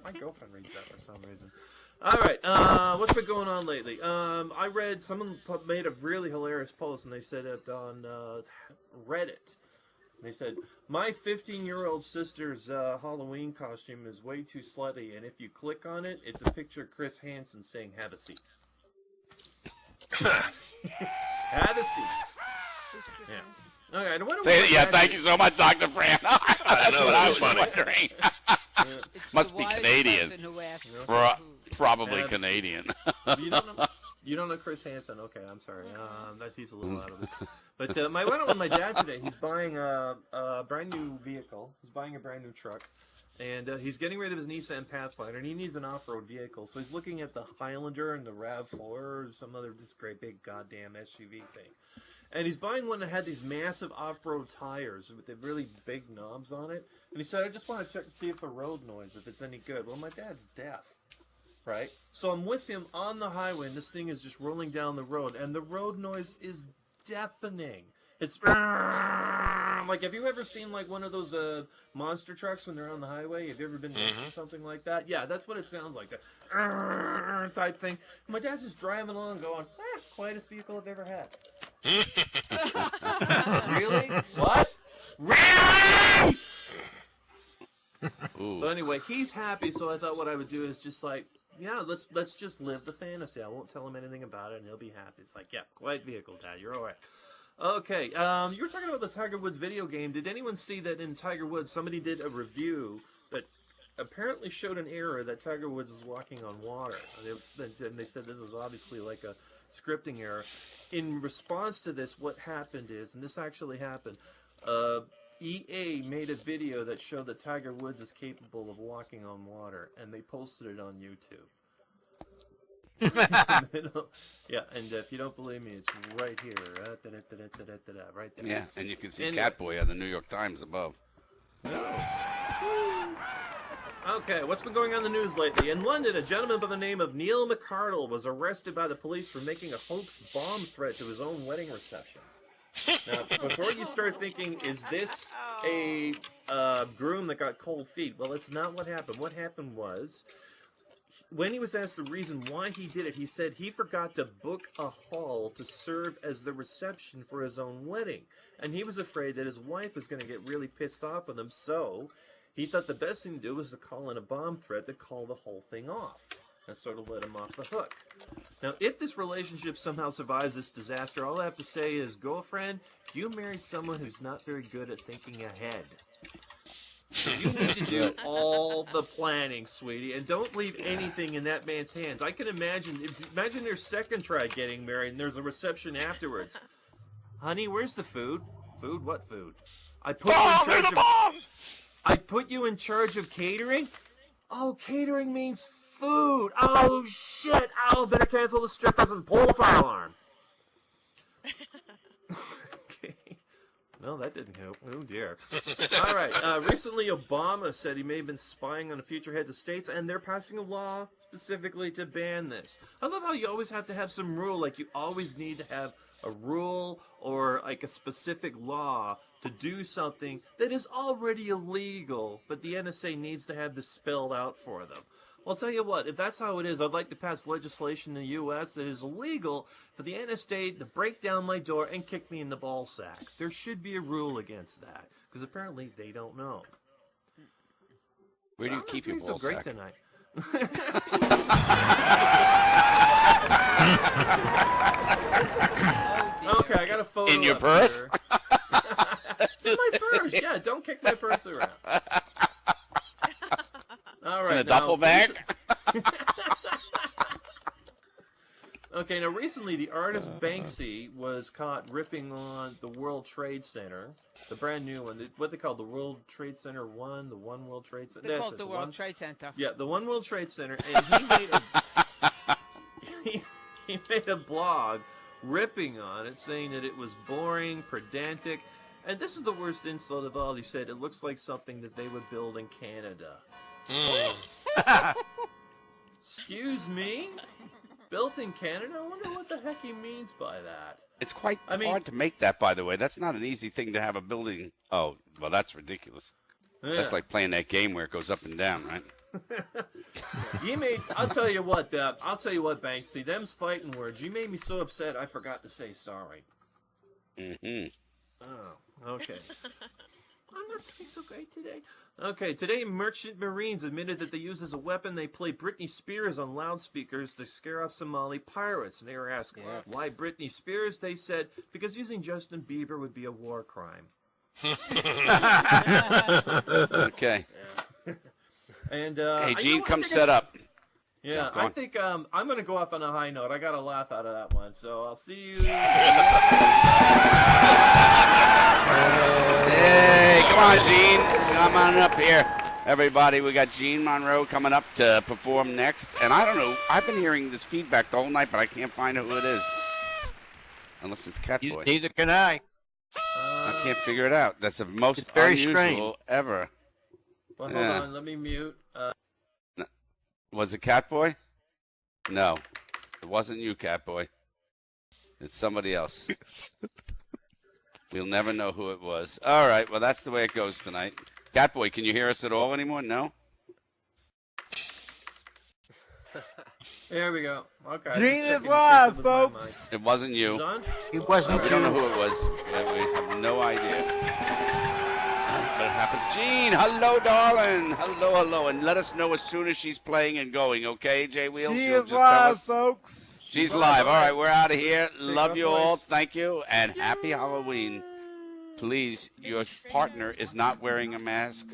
my girlfriend reads that for some reason. All right, what's been going on lately? I read someone made a really hilarious post, and they said it on Reddit. They said, my 15-year-old sister's Halloween costume is way too slutty, and if you click on it, it's a picture of Chris Hansen saying, have a seat. Have a seat. Yeah. Okay, I wonder Thank you so much, Dr. Fran. I know, that was funny. Wondering. Must be Canadian. Probably Canadian. You don't know Chris Hansen? Okay, I'm sorry. He's a little out of it. But I went out with my dad today. He's buying a brand new vehicle. He's buying a brand new truck. And he's getting rid of his Nissan Pathfinder, and he needs an off-road vehicle. So he's looking at the Highlander and the RAV4 or some other this great big goddamn SUV thing. And he's buying one that had these massive off-road tires with the really big knobs on it. And he said, I just want to check to see if the road noise, if it's any good. Well, my dad's deaf, right? So I'm with him on the highway, and this thing is just rolling down the road. And the road noise is deafening. It's like, have you ever seen like one of those monster trucks when they're on the highway? Have you ever been next to something like that? Yeah, that's what it sounds like, that type thing. And my dad's just driving along going, quietest vehicle I've ever had. Really? What? Really? So anyway, he's happy, so I thought what I would do is just like, let's just live the fantasy. I won't tell him anything about it, and he'll be happy. It's like, quiet vehicle, Dad. You're all right. Okay, you were talking about the Tiger Woods video game. Did anyone see that in Tiger Woods, somebody did a review that apparently showed an error that Tiger Woods is walking on water? And they said this is obviously like a scripting error. In response to this, what happened is, and this actually happened, EA made a video that showed that Tiger Woods is capable of walking on water, and they posted it on YouTube. Yeah, and if you don't believe me, it's right here. Right there. Yeah, and you can see Catboy on the New York Times above. Okay, what's been going on in the news lately? In London, a gentleman by the name of Neil McCardle was arrested by the police for making a hoax bomb threat to his own wedding reception. Now, before you start thinking, is this a groom that got cold feet? Well, that's not what happened. What happened was, when he was asked the reason why he did it, he said he forgot to book a hall to serve as the reception for his own wedding. And he was afraid that his wife was going to get really pissed off with him, so he thought the best thing to do was to call in a bomb threat to call the whole thing off. And sort of let him off the hook. Now, if this relationship somehow survives this disaster, all I have to say is, girlfriend, you married someone who's not very good at thinking ahead. You need to do all the planning, sweetie, and don't leave anything in that man's hands. I can imagine their second try getting married and there's a reception afterwards. Honey, where's the food? Food? What food? I put you in charge of catering? Oh, catering means food. Oh, shit. Oh, better cancel the strippers and pull the fire alarm. Okay. No, that didn't help. Oh, dear. All right. Recently, Obama said he may have been spying on the future heads of states, and they're passing a law specifically to ban this. I love how you always have to have some rule. Like, you always need to have a rule or, like, a specific law to do something that is already illegal, but the NSA needs to have this spelled out for them. Well, I'll tell you what, if that's how it is, I'd like to pass legislation in the U.S. that is illegal for the NSA to break down my door and kick me in the ball sack. There should be a rule against that, because apparently they don't know. Where do you keep your ball so great sack? tonight. Okay, I got a photo In your up purse? here. It's in my purse. Yeah, don't kick my purse around. All right. In a duffel bag? Okay, now recently the artist Banksy was caught ripping on the World Trade Center, the brand new one. What they call the World Trade Center 1, the One World Trade Center. They call it the World Trade Center. Yeah, the One World Trade Center, and he made a blog ripping on it, saying that it was boring, pedantic, and this is the worst insult of all. He said it looks like something that they would build in Canada. Excuse me? Built in Canada? I wonder what the heck he means by that. It's quite hard to make that, by the way. That's not an easy thing to have a building. Oh, well, that's ridiculous. Yeah. That's like playing that game where it goes up and down, right? I'll tell you what, Banksy, them's fighting words. You made me so upset I forgot to say sorry. Mm-hmm. Oh, okay. I'm not doing so great today. Okay, today Merchant Marines admitted that they used as a weapon, they play Britney Spears on loudspeakers to scare off Somali pirates. And they were asked, why Britney Spears? They said, because using Justin Bieber would be a war crime. Okay. And hey, Gene, come set up. Yeah, I think I'm going to go off on a high note. I got a laugh out of that one, so I'll see you. Hey, come on, Gene. Come on up here. Everybody, we got Gene Monroe coming up to perform next. And I don't know, I've been hearing this feedback the whole night, but I can't find out who it is. Unless it's Catboy. Neither can I. I can't figure it out. That's the most very unusual strange. ever. Well, hold on, let me mute. Was it Catboy? No. It wasn't you, Catboy. It's somebody else. We'll never know who it was. All right, well, that's the way it goes tonight. Catboy, can you hear us at all anymore? No? There we go. Okay. Gene is live, folks. It wasn't you. It wasn't We don't know who it was. We have no idea. But it happens. Gene, hello, darling. Hello. And let us know as soon as she's playing and going, okay, Jay Wheels? She You'll is just tell live, us. folks. She's live. All right, we're out of here. Love off you the all. lights. Thank you. And happy Halloween. Please, your partner is not wearing a mask.